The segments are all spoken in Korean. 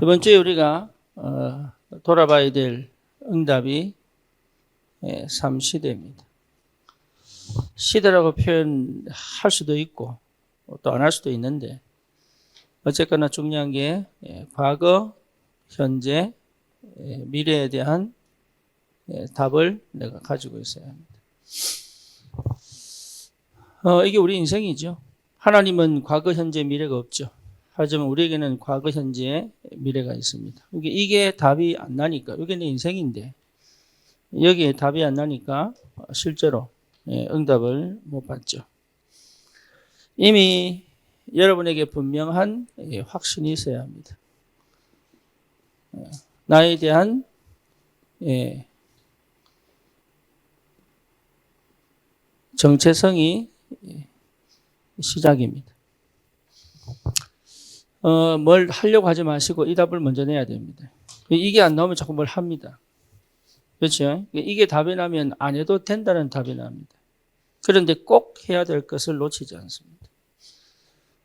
이번 주에 우리가 돌아봐야 될 응답이 3시대입니다. 시대라고 표현할 수도 있고 또 안 할 수도 있는데 어쨌거나 중요한 게 과거, 현재, 미래에 대한 답을 내가 가지고 있어야 합니다. 이게 우리 인생이죠. 하나님은 과거, 현재, 미래가 없죠. 하지만 우리에게는 과거, 현재, 미래가 있습니다. 이게 답이 안 나니까, 이게 내 인생인데, 여기에 답이 안 나니까 실제로 응답을 못 받죠. 이미 여러분에게 분명한 확신이 있어야 합니다. 나에 대한 정체성이 시작입니다. 뭘 하려고 하지 마시고 이 답을 먼저 내야 됩니다. 이게 안 나오면 자꾸 뭘 합니다. 그렇죠? 이게 답이 나면 안 해도 된다는 답이 납니다. 그런데 꼭 해야 될 것을 놓치지 않습니다.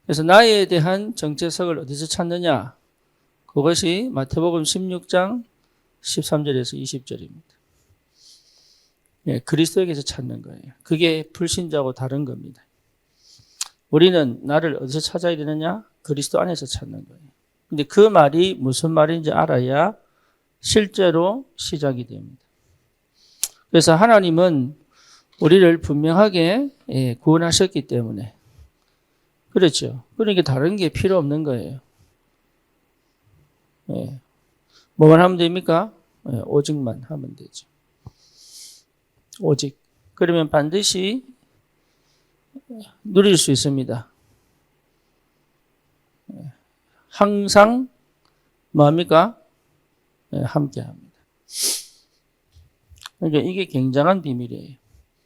그래서 나에 대한 정체성을 어디서 찾느냐? 그것이 마태복음 16장 13절에서 20절입니다. 그리스도에게서 찾는 거예요. 그게 불신자하고 다른 겁니다. 우리는 나를 어디서 찾아야 되느냐? 그리스도 안에서 찾는 거예요. 근데 그 말이 무슨 말인지 알아야 실제로 시작이 됩니다. 그래서 하나님은 우리를 분명하게 구원하셨기 때문에 그렇죠. 그러니까 다른 게 필요 없는 거예요. 뭐만 하면 됩니까? 오직만 하면 되죠. 오직. 그러면 반드시 누릴 수 있습니다. 항상 뭡니까? 함께 합니다. 그러니까 이게 굉장한 비밀이에요.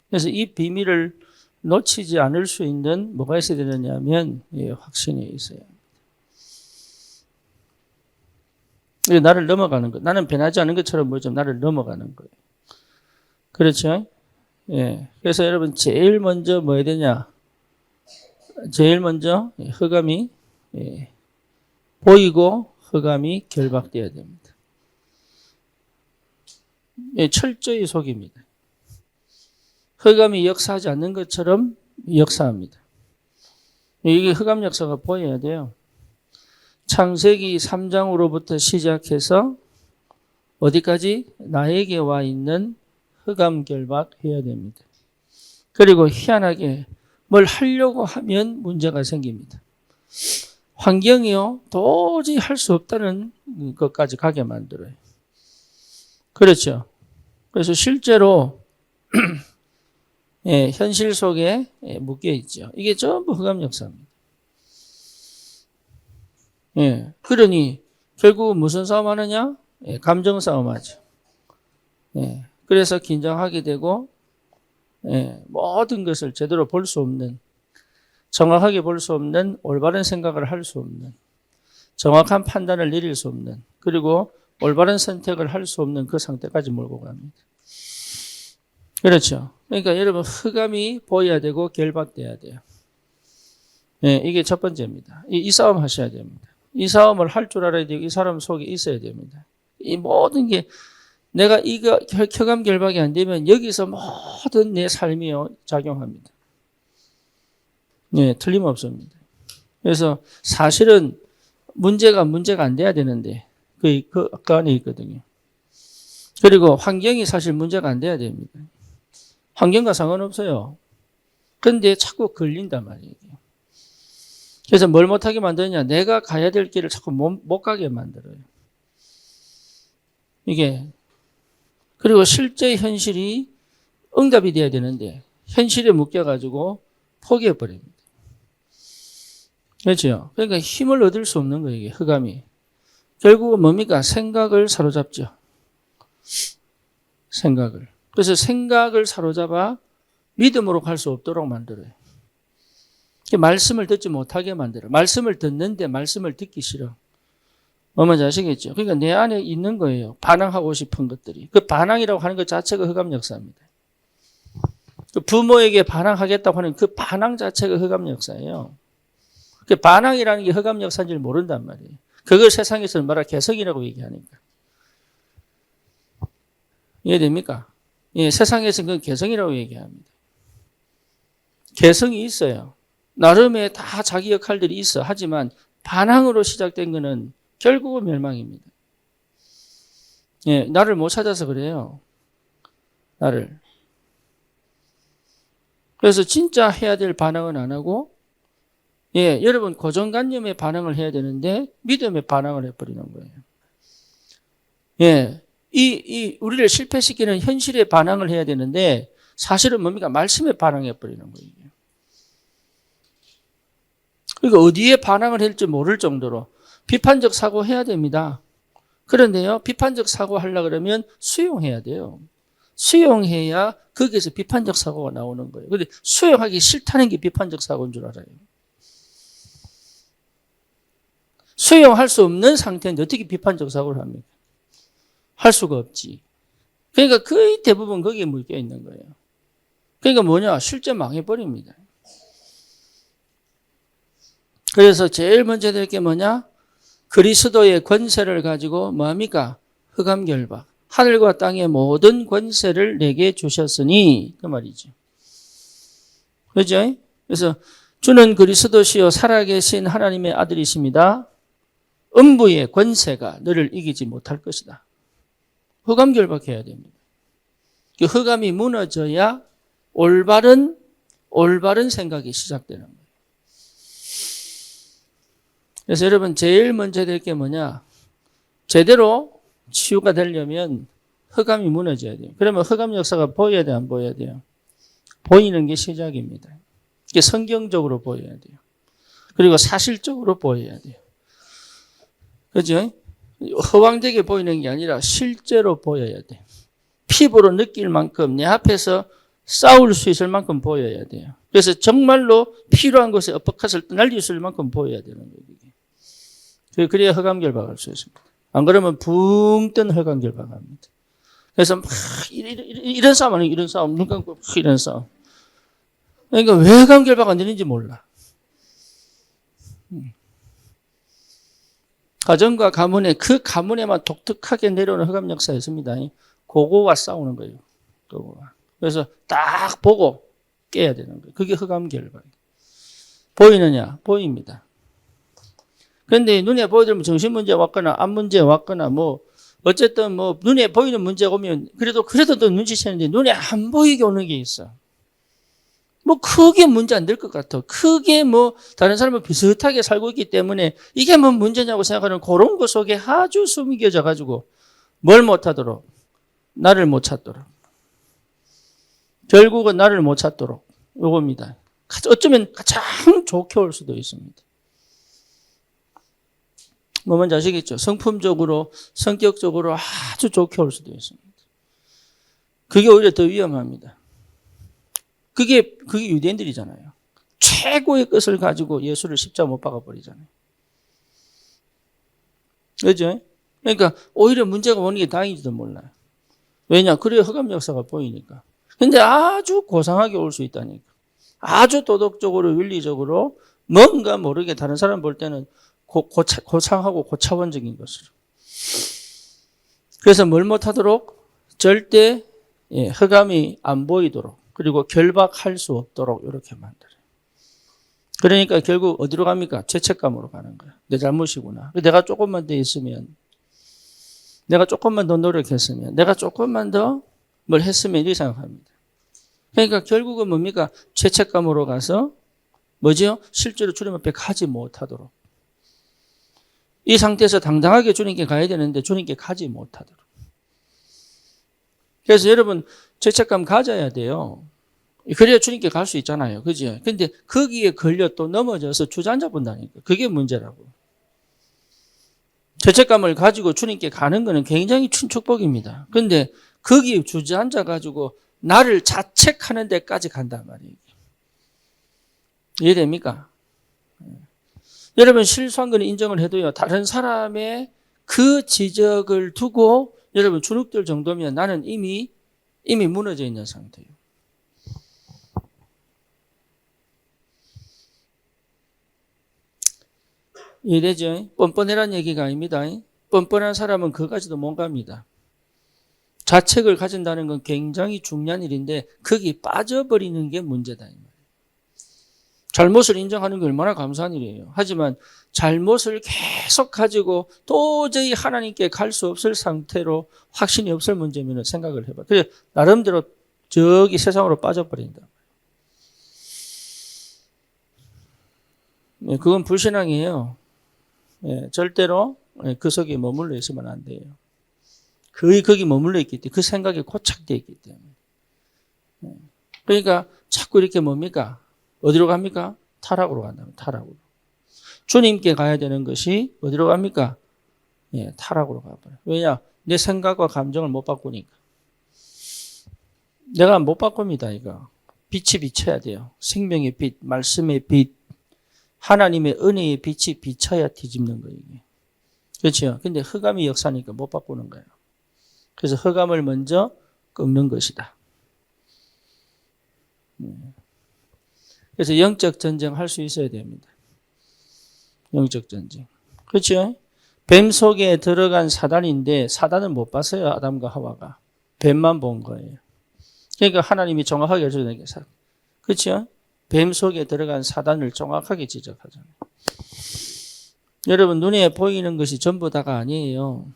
그래서 이 비밀을 놓치지 않을 수 있는 뭐가 있어야 되느냐면 확신이 있어야 합니다. 나를 넘어가는 것. 나는 변하지 않은 것처럼 보이지만 나를 넘어가는 거예요. 그렇죠? 그래서 여러분 제일 먼저 뭐 해야 되냐? 제일 먼저 흑암이 보이고 흑암이 결박되어야 됩니다. 철저히 속입니다. 흑암이 역사하지 않는 것처럼 역사합니다. 이게 흑암 역사가 보여야 돼요. 창세기 3장으로부터 시작해서 어디까지? 나에게 와 있는 흑암 결박해야 됩니다. 그리고 희한하게 뭘 하려고 하면 문제가 생깁니다. 환경이요, 도저히 할 수 없다는 것까지 가게 만들어요. 그렇죠. 그래서 실제로 현실 속에 묶여 있죠. 이게 전부 흑암 역사입니다. 그러니 결국 무슨 싸움 하느냐? 감정 싸움 하죠. 그래서 긴장하게 되고 모든 것을 제대로 볼 수 없는, 정확하게 볼 수 없는, 올바른 생각을 할 수 없는, 정확한 판단을 내릴 수 없는, 그리고 올바른 선택을 할 수 없는 그 상태까지 몰고 갑니다. 그렇죠. 그러니까 여러분 흑암이 보여야 되고 결박돼야 돼요. 이게 첫 번째입니다. 이 싸움 하셔야 됩니다. 이 싸움을 할 줄 알아야 되고 이 사람 속에 있어야 됩니다. 이 모든 게 내가 이거 흑암 결박이 안 되면 여기서 모든 내 삶이 작용합니다. 틀림없습니다. 그래서 사실은 문제가 안 돼야 되는데 그 안에 있거든요. 그리고 환경이 사실 문제가 안 돼야 됩니다. 환경과 상관없어요. 그런데 자꾸 걸린단 말이에요. 그래서 뭘 못하게 만드느냐? 내가 가야 될 길을 자꾸 못 가게 만들어요. 이게. 그리고 실제 현실이 응답이 돼야 되는데 현실에 묶여가지고 포기해버립니다. 그렇죠? 그러니까 힘을 얻을 수 없는 거예요. 이게 흑암이. 결국은 뭡니까? 생각을 사로잡죠. 생각을. 그래서 생각을 사로잡아 믿음으로 갈 수 없도록 만들어요. 말씀을 듣지 못하게 만들어요. 말씀을 듣는데 말씀을 듣기 싫어. 뭔지 아시겠죠? 그러니까 내 안에 있는 거예요. 반항하고 싶은 것들이. 그 반항이라고 하는 것 자체가 흑암 역사입니다. 그 부모에게 반항하겠다고 하는 그 반항 자체가 흑암 역사예요. 그 반항이라는 게 흑암 역사인지를 모른단 말이에요. 그걸 세상에서는 뭐라 개성이라고 얘기하니까. 이해됩니까? 예, 세상에서는 그건 개성이라고 얘기합니다. 개성이 있어요. 나름의 다 자기 역할들이 있어. 하지만 반항으로 시작된 거는 결국은 멸망입니다. 예, 나를 못 찾아서 그래요. 나를. 그래서 진짜 해야 될 반항은 안 하고, 예, 여러분 고정관념에 반항을 해야 되는데 믿음에 반항을 해버리는 거예요. 예, 우리를 실패시키는 현실에 반항을 해야 되는데 사실은 뭡니까? 말씀에 반항해버리는 거예요. 그러니까 어디에 반항을 할지 모를 정도로 비판적 사고 해야 됩니다. 그런데요, 비판적 사고 하려고 그러면 수용해야 돼요. 수용해야 거기에서 비판적 사고가 나오는 거예요. 근데 수용하기 싫다는 게 비판적 사고인 줄 알아요. 수용할 수 없는 상태인데 어떻게 비판적 사고를 합니까? 할 수가 없지. 그러니까 거의 대부분 거기에 묶여 있는 거예요. 그러니까 뭐냐? 실제 망해버립니다. 그래서 제일 먼저 될 게 뭐냐? 그리스도의 권세를 가지고 뭐합니까? 흑암결박. 하늘과 땅의 모든 권세를 내게 주셨으니 그 말이죠. 그죠? 그래서 주는 그리스도시요 살아계신 하나님의 아들이십니다. 음부의 권세가 너를 이기지 못할 것이다. 흑암결박해야 됩니다. 그 흑암이 무너져야 올바른 생각이 시작되는 거예요. 그래서 여러분 제일 먼저 될 게 뭐냐? 제대로 치유가 되려면 흑암이 무너져야 돼요. 그러면 흑암 역사가 보여야 돼요? 안 보여야 돼요? 보이는 게 시작입니다. 이게 성경적으로 보여야 돼요. 그리고 사실적으로 보여야 돼요. 그죠? 허황되게 보이는 게 아니라 실제로 보여야 돼요. 피부로 느낄 만큼 내 앞에서 싸울 수 있을 만큼 보여야 돼요. 그래서 정말로 필요한 곳에 엇박hat을 날릴 수 있을 만큼 보여야 되는 거예요. 그래야 흑암결박할 수 있습니다. 안 그러면 붕 뜬 흑암결박합니다. 그래서 막 이런 싸움 아니에요. 이런 싸움, 눈 감고 이런 싸움. 그러니까 왜 흑암결박 안 되는지 몰라. 가정과 가문에 그 가문에만 독특하게 내려오는 흑암 역사였습니다. 그거와 싸우는 거예요. 그거와. 그래서 딱 보고 깨야 되는 거예요. 그게 흑암 결박. 보이느냐? 보입니다. 그런데 눈에 보이면 정신 문제 왔거나 암 문제 왔거나 뭐 어쨌든 뭐 눈에 보이는 문제가 오면 그래도 또 눈치채는데 눈에 안 보이게 오는 게 있어. 뭐 크게 문제 안 될 것 같아. 크게 뭐 다른 사람은 비슷하게 살고 있기 때문에 이게 뭐 문제냐고 생각하는 그런 것 속에 아주 숨겨져 가지고 뭘 못하도록? 나를 못 찾도록. 결국은 나를 못 찾도록. 요겁니다. 어쩌면 가장 좋게 올 수도 있습니다. 뭐 뭔지 아시겠죠? 성품적으로, 성격적으로 아주 좋게 올 수도 있습니다. 그게 오히려 더 위험합니다. 그게 유대인들이잖아요. 최고의 것을 가지고 예수를 십자가 못 박아버리잖아요. 그죠? 그러니까 오히려 문제가 오는 게 다행인지도 몰라요. 왜냐? 그래야 흑암 역사가 보이니까. 근데 아주 고상하게 올 수 있다니까. 아주 도덕적으로, 윤리적으로 뭔가 모르게 다른 사람 볼 때는 고상하고 고차원적인 것으로. 그래서 뭘 못하도록? 절대 흑암이 안 보이도록 그리고 결박할 수 없도록 이렇게 만들어요. 그러니까 결국 어디로 갑니까? 죄책감으로 가는 거야. 내 잘못이구나. 내가 조금만 더 있으면, 내가 조금만 더 노력했으면, 내가 조금만 더 뭘 했으면 이렇게 생각합니다. 그러니까 결국은 뭡니까? 죄책감으로 가서 뭐죠? 실제로 주님 앞에 가지 못하도록. 이 상태에서 당당하게 주님께 가야 되는데 주님께 가지 못하도록. 그래서 여러분 죄책감 가져야 돼요. 그래야 주님께 갈 수 있잖아요. 그죠? 근데 거기에 걸려 또 넘어져서 주저앉아 본다니까. 그게 문제라고. 죄책감을 가지고 주님께 가는 거는 굉장히 큰 축복입니다. 근데 거기에 주저앉아 가지고 나를 자책하는 데까지 간단 말이에요. 이해됩니까? 여러분 실수한 건 인정을 해도요. 다른 사람의 그 지적을 두고 여러분 주눅들 정도면 나는 이미 무너져 있는 상태예요. 이해되죠? 뻔뻔해란 얘기가 아닙니다. 뻔뻔한 사람은 그까지도 못 갑니다. 자책을 가진다는 건 굉장히 중요한 일인데 거기 빠져버리는 게 문제다. 잘못을 인정하는 게 얼마나 감사한 일이에요. 하지만 잘못을 계속 가지고 도저히 하나님께 갈 수 없을 상태로 확신이 없을 문제면 생각을 해봐. 그래 나름대로 저기 세상으로 빠져버린다. 그건 불신앙이에요. 절대로 그 속에 머물러 있으면 안 돼요. 거기 머물러 있기 때문에 그 생각에 고착되어 있기 때문에. 그러니까 자꾸 이렇게 뭡니까? 어디로 갑니까? 타락으로 간다면 타락으로. 주님께 가야 되는 것이 어디로 갑니까? 타락으로 가버려요. 왜냐? 내 생각과 감정을 못 바꾸니까. 내가 못 바꿉니다, 이거. 빛이 비쳐야 돼요. 생명의 빛, 말씀의 빛, 하나님의 은혜의 빛이 비쳐야 뒤집는 거예요, 이게. 그렇죠? 근데 흑암이 역사니까 못 바꾸는 거예요. 그래서 흑암을 먼저 꺾는 것이다. 그래서 영적 전쟁 할 수 있어야 됩니다. 영적 전쟁. 그렇죠? 뱀 속에 들어간 사단인데 사단은 못 봤어요. 아담과 하와가. 뱀만 본 거예요. 그러니까 하나님이 정확하게 해주는 게 그렇죠? 뱀 속에 들어간 사단을 정확하게 지적하잖아요. 여러분 눈에 보이는 것이 전부 다가 아니에요.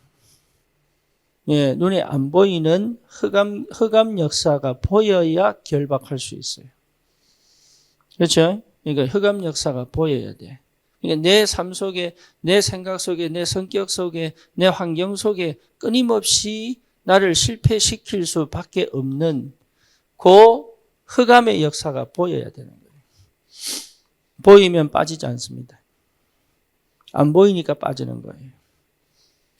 눈에 안 보이는 흑암 역사가 보여야 결박할 수 있어요. 그렇죠? 그러니까 흑암 역사가 보여야 돼. 그러니까 내 삶 속에, 내 생각 속에, 내 성격 속에, 내 환경 속에 끊임없이 나를 실패시킬 수밖에 없는 그 흑암의 역사가 보여야 되는 거예요. 보이면 빠지지 않습니다. 안 보이니까 빠지는 거예요.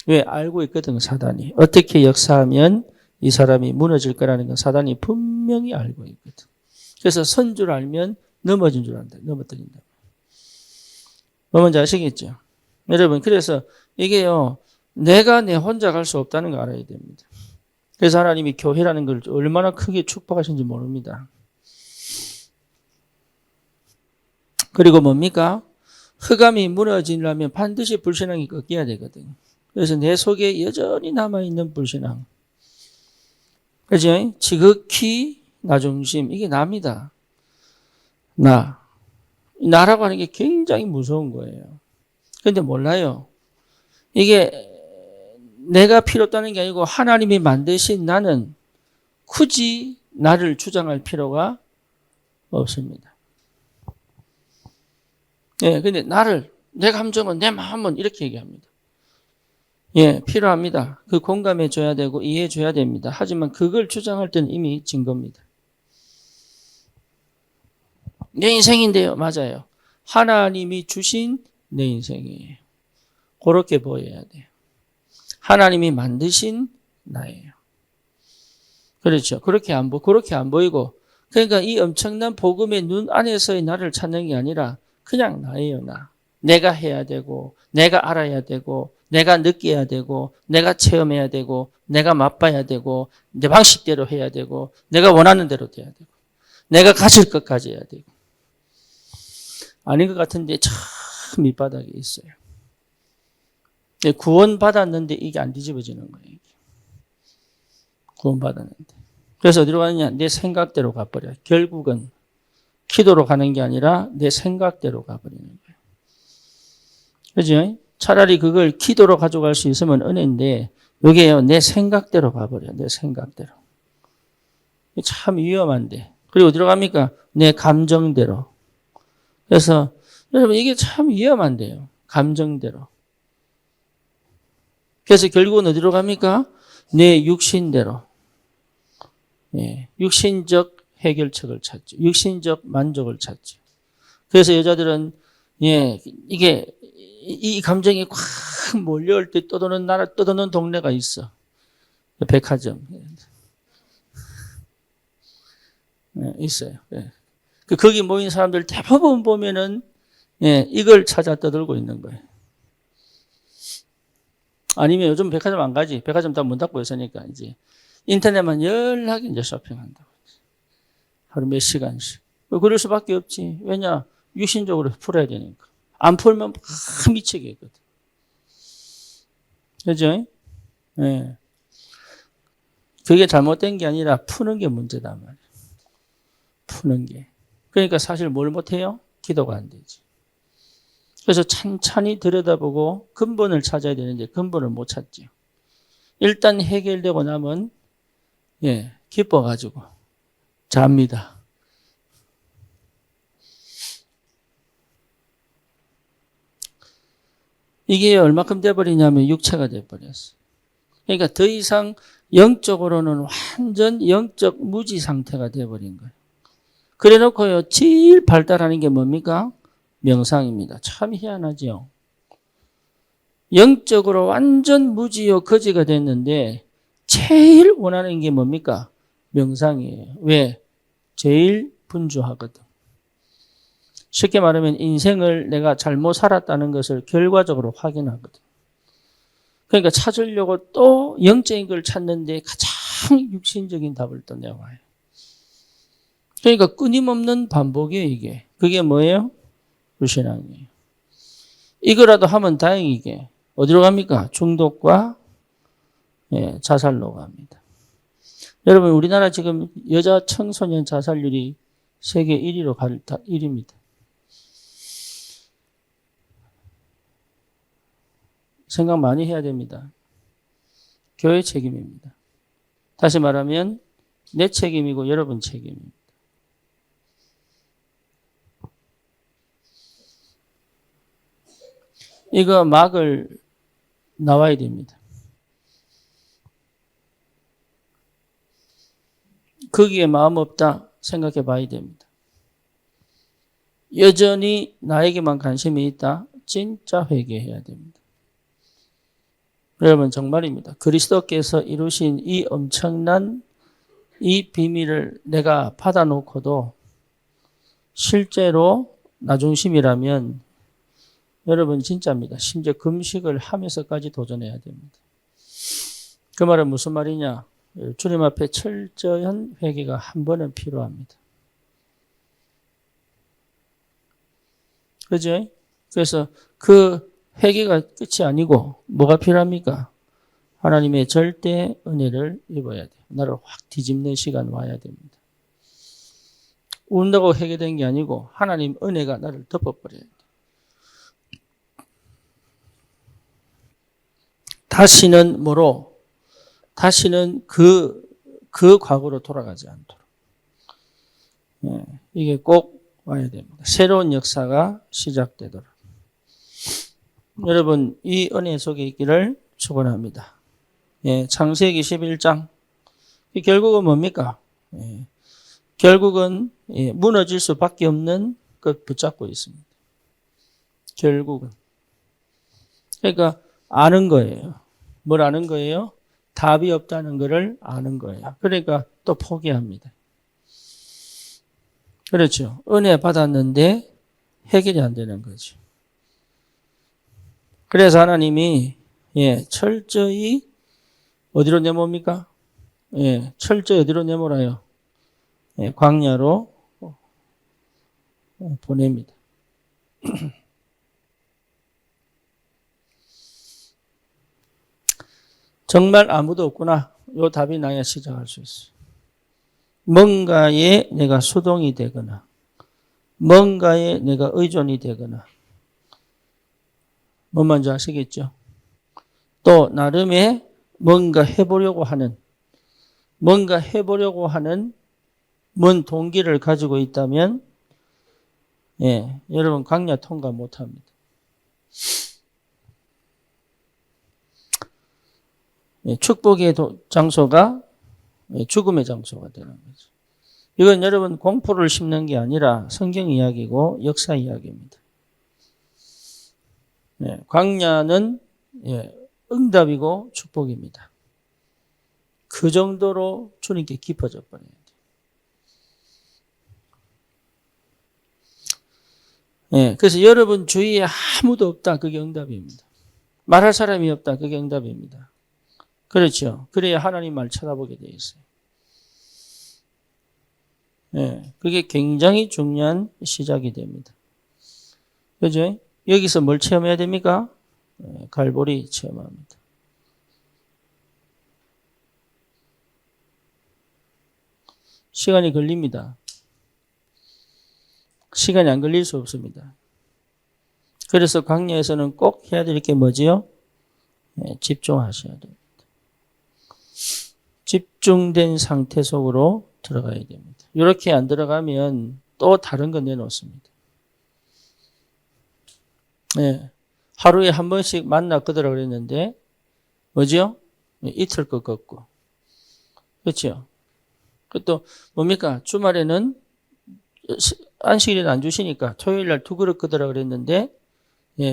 왜? 알고 있거든, 사단이. 어떻게 역사하면 이 사람이 무너질 거라는 건 사단이 분명히 알고 있거든. 그래서 선 줄 알면 넘어진 줄 안다. 넘어뜨린다. 뭔지 아시겠죠? 여러분, 그래서 이게요, 내가 내 혼자 갈 수 없다는 거 알아야 됩니다. 그래서 하나님이 교회라는 걸 얼마나 크게 축복하신지 모릅니다. 그리고 뭡니까? 흑암이 무너지려면 반드시 불신앙이 꺾여야 되거든. 그래서 내 속에 여전히 남아있는 불신앙. 그죠? 지극히 나 중심. 이게 나입니다. 나라고 하는 게 굉장히 무서운 거예요. 그런데 몰라요. 이게 내가 필요 없다는 게 아니고 하나님이 만드신 나는 굳이 나를 주장할 필요가 없습니다. 근데 내 감정은, 내 마음은 이렇게 얘기합니다. 필요합니다. 그 공감해 줘야 되고 이해해 줘야 됩니다. 하지만 그걸 주장할 때는 이미 진 겁니다. 내 인생인데요. 맞아요. 하나님이 주신 내 인생이에요. 그렇게 보여야 돼요. 하나님이 만드신 나예요. 그렇죠. 그렇게 안 보이고. 그러니까 이 엄청난 복음의 눈 안에서의 나를 찾는 게 아니라 그냥 나예요, 나. 내가 해야 되고, 내가 알아야 되고, 내가 느껴야 되고, 내가 체험해야 되고, 내가 맛봐야 되고, 내 방식대로 해야 되고, 내가 원하는 대로 돼야 되고, 내가 가질 것까지 해야 되고. 아닌 것 같은데 참 밑바닥에 있어요. 구원받았는데 이게 안 뒤집어지는 거예요. 구원받았는데. 그래서 어디로 가느냐? 내 생각대로 가버려요. 결국은 기도로 가는 게 아니라 내 생각대로 가버리는 거예요. 그죠? 차라리 그걸 기도로 가져갈 수 있으면 은혜인데 이게요, 내 생각대로 가버려요. 내 생각대로. 참 위험한데. 그리고 어디로 갑니까? 내 감정대로. 그래서 여러분 이게 참 위험한데요. 감정대로. 그래서 결국은 어디로 갑니까? 내 육신대로. 육신적 해결책을 찾죠. 육신적 만족을 찾죠. 그래서 여자들은 이게 이 감정이 확 몰려올 때 떠도는 동네가 있어. 백화점. 있어요. 거기 모인 사람들 대부분 보면은 이걸 찾아 떠들고 있는 거예요. 아니면 요즘 백화점 안 가지. 백화점 다 문 닫고 있으니까 이제 인터넷만 연락이 이제 쇼핑한다고. 하루 몇 시간씩. 그럴 수밖에 없지. 왜냐? 육신적으로 풀어야 되니까. 안 풀면 막 미치겠거든. 그죠? 예. 그게 잘못된 게 아니라 푸는 게 문제단 말이에요. 푸는 게. 그러니까 사실 뭘 못해요? 기도가 안 되지. 그래서 찬찬히 들여다보고 근본을 찾아야 되는데 근본을 못 찾죠. 일단 해결되고 나면 기뻐가지고 잡니다. 이게 얼마큼 돼버리냐면 육체가 돼버렸어. 그러니까 더 이상 영적으로는 완전 영적 무지 상태가 돼버린 거예요. 그래 놓고요, 제일 발달하는 게 뭡니까? 명상입니다. 참 희한하죠. 영적으로 완전 무지요 거지가 됐는데 제일 원하는 게 뭡니까? 명상이에요. 왜? 제일 분주하거든. 쉽게 말하면 인생을 내가 잘못 살았다는 것을 결과적으로 확인하거든. 그러니까 찾으려고 또 영적인 걸 찾는데 가장 육신적인 답을 또 내와요. 그러니까 끊임없는 반복이에요, 이게. 그게 뭐예요? 불신앙이에요. 이거라도 하면 다행이게. 어디로 갑니까? 중독과 자살로 갑니다. 여러분, 우리나라 지금 여자 청소년 자살률이 세계 1위로 갈 1위입니다. 생각 많이 해야 됩니다. 교회 책임입니다. 다시 말하면 내 책임이고 여러분 책임입니다. 이거 막을 나와야 됩니다. 거기에 마음 없다 생각해 봐야 됩니다. 여전히 나에게만 관심이 있다. 진짜 회개해야 됩니다. 여러분 정말입니다. 그리스도께서 이루신 이 엄청난 이 비밀을 내가 받아놓고도 실제로 나 중심이라면 여러분 진짜입니다. 심지어 금식을 하면서까지 도전해야 됩니다. 그 말은 무슨 말이냐? 주님 앞에 철저한 회개가 한 번은 필요합니다. 그죠? 그래서 그 회개가 끝이 아니고 뭐가 필요합니까? 하나님의 절대 은혜를 입어야 돼요. 나를 확 뒤집는 시간 와야 됩니다. 운다고 회개된 게 아니고 하나님 은혜가 나를 덮어버려야 돼요. 다시는 뭐로? 다시는 그 과거로 돌아가지 않도록. 이게 꼭 와야 됩니다. 새로운 역사가 시작되도록. 여러분, 이 은혜 속에 있기를 축원합니다. 창세기 11장. 결국은 뭡니까? 결국은 무너질 수밖에 없는 것 붙잡고 있습니다. 결국은. 그러니까 아는 거예요. 뭘 아는 거예요? 답이 없다는 것을 아는 거예요. 그러니까 또 포기합니다. 그렇죠. 은혜 받았는데 해결이 안 되는 거죠. 그래서 하나님이 철저히 어디로 내모입니까? 철저히 어디로 내몰아요? 광야로 보냅니다. 정말 아무도 없구나. 요 답이 나야 시작할 수 있어요. 뭔가에 내가 수동이 되거나 뭔가에 내가 의존이 되거나 뭔 말인지 아시겠죠? 또 나름의 뭔가 해보려고 하는 뭔 동기를 가지고 있다면 여러분 광야 통과 못합니다. 축복의 장소가 죽음의 장소가 되는 거죠. 이건 여러분 공포를 심는 게 아니라 성경 이야기고 역사 이야기입니다. 광야는 응답이고 축복입니다. 그 정도로 주님께 깊어져 버려야 돼요. 그래서 여러분 주위에 아무도 없다. 그게 응답입니다. 말할 사람이 없다. 그게 응답입니다. 그렇죠. 그래야 하나님 말 쳐다보게 돼 있어요. 그게 굉장히 중요한 시작이 됩니다. 그죠? 여기서 뭘 체험해야 됩니까? 갈보리 체험합니다. 시간이 걸립니다. 시간이 안 걸릴 수 없습니다. 그래서 광야에서는 꼭 해야 될 게 뭐지요? 집중하셔야 됩니다. 집중된 상태 속으로 들어가야 됩니다. 이렇게 안 들어가면 또 다른 거 내놓습니다. 하루에 한 번씩 만나 끄더라 그랬는데 뭐죠? 이틀 거 걷고. 그렇죠? 또 뭡니까? 주말에는 안식일은 안 주시니까 토요일 날 2그릇 끄더라 그랬는데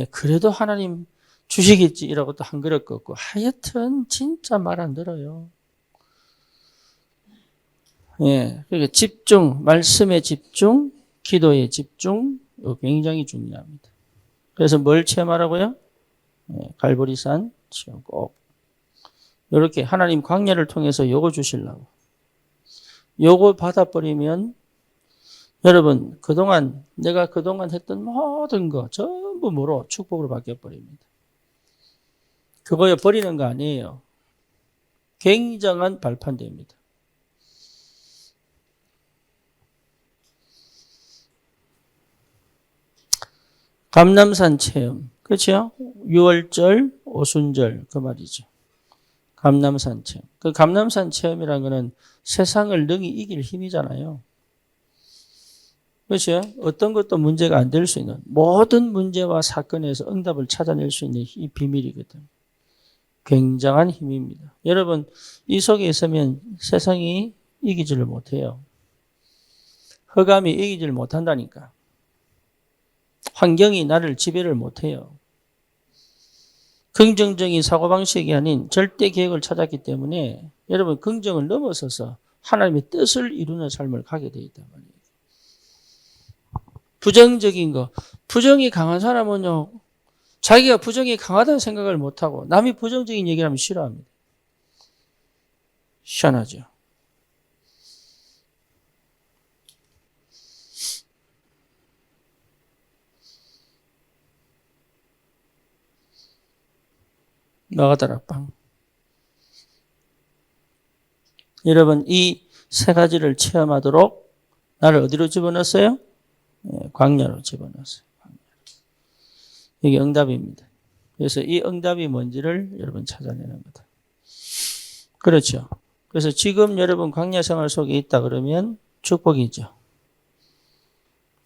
그래도 하나님 주시겠지 이라고 또 1그릇 걷고. 하여튼 진짜 말 안 들어요. 그러니까 집중, 말씀에 집중, 기도에 집중, 굉장히 중요합니다. 그래서 뭘 체험하라고요? 갈보리산 체험 꼭. 이렇게 하나님 광야를 통해서 요거 주시려고. 요거 받아버리면 여러분 내가 그동안 했던 모든 거 전부 뭐로 축복으로 바뀌어버립니다. 그거에 버리는 거 아니에요. 굉장한 발판대입니다. 감람산 체험. 그렇죠? 6월절, 오순절 그 말이죠. 감람산 체험. 그 감람산 체험이라는 거는 세상을 능히 이길 힘이잖아요. 그렇죠? 어떤 것도 문제가 안 될 수 있는 모든 문제와 사건에서 응답을 찾아낼 수 있는 이 비밀이거든. 굉장한 힘입니다. 여러분 이 속에 있으면 세상이 이기지를 못해요. 흑암이 이기지를 못한다니까. 환경이 나를 지배를 못해요. 긍정적인 사고방식이 아닌 절대 계획을 찾았기 때문에 여러분 긍정을 넘어서서 하나님의 뜻을 이루는 삶을 가게 되어 있단 말이에요. 부정적인 거, 부정이 강한 사람은요, 자기가 부정이 강하다는 생각을 못하고 남이 부정적인 얘기를 하면 싫어합니다. 희한하죠. 나가더라 빵. 여러분 이 세 가지를 체험하도록 나를 어디로 집어넣었어요? 광야로 집어넣었어요. 이게 응답입니다. 그래서 이 응답이 뭔지를 여러분 찾아내는 거다. 그렇죠. 그래서 지금 여러분 광야 생활 속에 있다 그러면 축복이죠.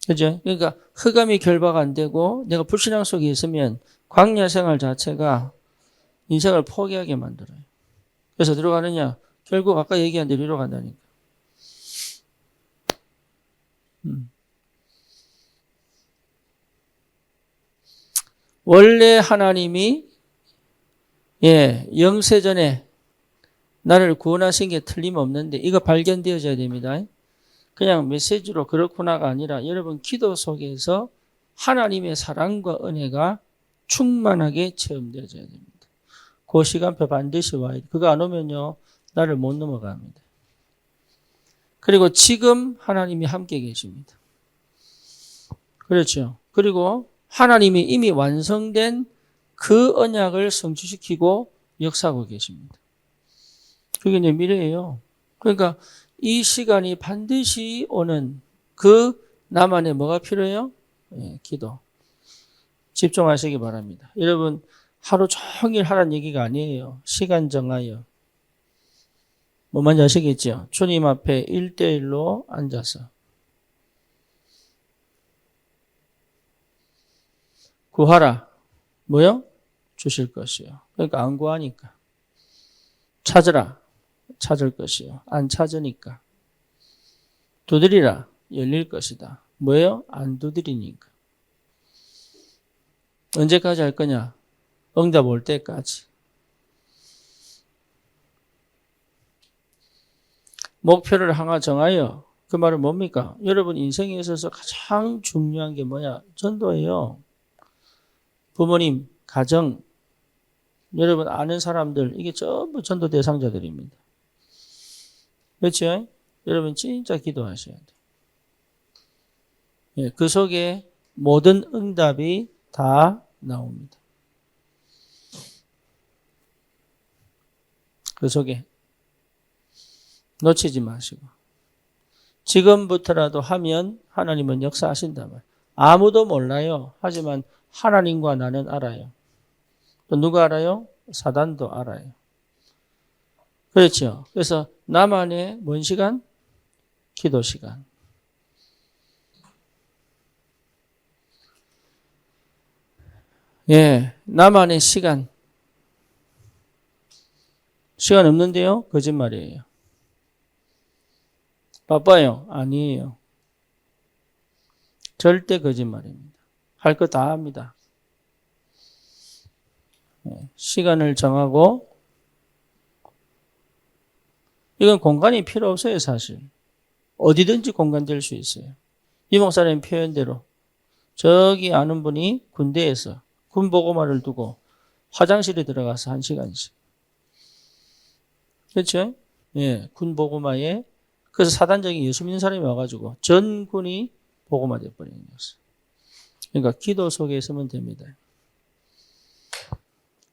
그죠? 그러니까 흑암이 결박가 안 되고 내가 불신앙 속에 있으면 광야 생활 자체가 인생을 포기하게 만들어요. 그래서 들어가느냐? 결국 아까 얘기한 대로 이리로 간다니까. 원래 하나님이 영세전에 나를 구원하신 게 틀림없는데 이거 발견되어져야 됩니다. 그냥 메시지로 그렇구나가 아니라 여러분 기도 속에서 하나님의 사랑과 은혜가 충만하게 체험되어져야 됩니다. 그 시간표 반드시 와야 돼. 그거 안 오면요 나를 못 넘어갑니다. 그리고 지금 하나님이 함께 계십니다. 그렇죠. 그리고 하나님이 이미 완성된 그 언약을 성취시키고 역사하고 계십니다. 그게 이제 미래예요. 그러니까 이 시간이 반드시 오는 그 나만의 뭐가 필요해요? 기도. 집중하시기 바랍니다. 여러분 하루 종일 하라는 얘기가 아니에요. 시간 정하여. 뭔지 아시겠죠? 주님 앞에 1대1로 앉아서 구하라. 뭐요? 주실 것이요. 그러니까 안 구하니까. 찾으라. 찾을 것이요. 안 찾으니까. 두드리라. 열릴 것이다. 뭐예요? 안 두드리니까. 언제까지 할 거냐? 응답 올 때까지. 목표를 하나 정하여. 그 말은 뭡니까? 여러분 인생에 있어서 가장 중요한 게 뭐냐? 전도예요. 부모님, 가정, 여러분 아는 사람들 이게 전부 전도 대상자들입니다. 그렇죠? 여러분 진짜 기도하셔야 돼요. 그 속에 모든 응답이 다 나옵니다. 그 속에 놓치지 마시고 지금부터라도 하면 하나님은 역사하신단 말이에요. 아무도 몰라요. 하지만 하나님과 나는 알아요. 또 누가 알아요? 사단도 알아요. 그렇죠. 그래서 나만의 뭔 시간? 기도 시간. 예, 나만의 시간. 시간 없는데요? 거짓말이에요. 바빠요? 아니에요. 절대 거짓말입니다. 할 거 다 합니다. 예, 시간을 정하고 이건 공간이 필요 없어요, 사실. 어디든지 공간 될 수 있어요. 이 목사님 표현대로 저기 아는 분이 군대에서 군보고마를 두고 화장실에 들어가서 1시간씩. 그렇죠? 예, 군보고마에 그래서 사단적인 예수 믿는 사람이 와가지고 전 군이 보고마 돼버리는 거였어요. 그러니까 기도 속에 있으면 됩니다.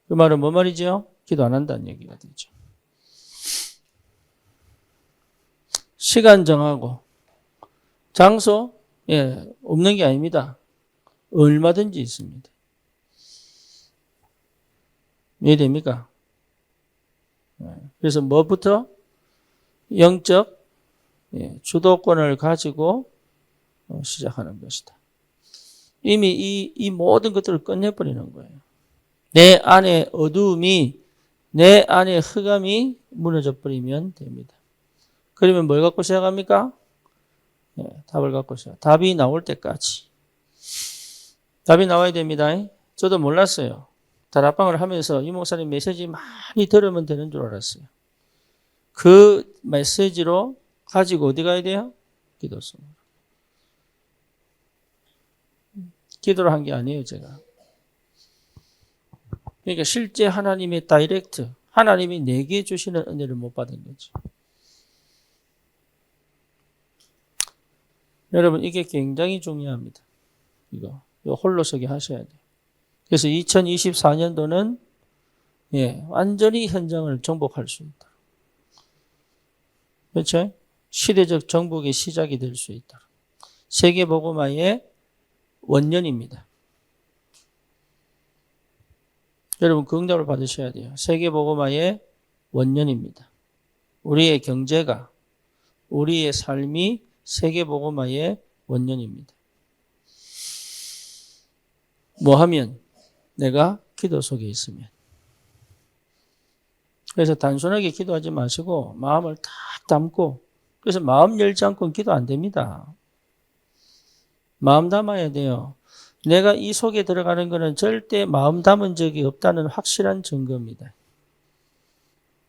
그 말은 뭐 말이죠? 기도 안 한다는 얘기가 되죠. 시간 정하고 장소 예, 없는 게 아닙니다. 얼마든지 있습니다. 이해됩니까? 그래서 뭐부터? 영적 주도권을 가지고 시작하는 것이다. 이미 이 모든 것들을 끝내버리는 거예요. 내 안에 어두움이, 내 안에 흑암이 무너져 버리면 됩니다. 그러면 뭘 갖고 시작합니까? 답을 갖고 시작. 답이 나올 때까지. 답이 나와야 됩니다. 저도 몰랐어요. 다락방을 하면서 이 목사님 메시지 많이 들으면 되는 줄 알았어요. 그 메시지로 가지고 어디 가야 돼요? 기도성으로. 기도를 한 게 아니에요, 제가. 그러니까 실제 하나님의 다이렉트, 하나님이 내게 주시는 은혜를 못 받은 거죠. 여러분, 이게 굉장히 중요합니다. 이거 홀로서기 하셔야 돼요. 그래서 2024년도는 완전히 현장을 정복할 수 있다. 그렇죠? 시대적 정복의 시작이 될 수 있다. 세계복음화의 원년입니다. 여러분 그 응답을 받으셔야 돼요. 세계복음화의 원년입니다. 우리의 경제가, 우리의 삶이 세계복음화의 원년입니다. 뭐 하면? 내가 기도 속에 있으면. 그래서 단순하게 기도하지 마시고 마음을 딱 담고, 그래서 마음 열지 않고는 기도 안 됩니다. 마음 담아야 돼요. 내가 이 속에 들어가는 것은 절대 마음 담은 적이 없다는 확실한 증거입니다.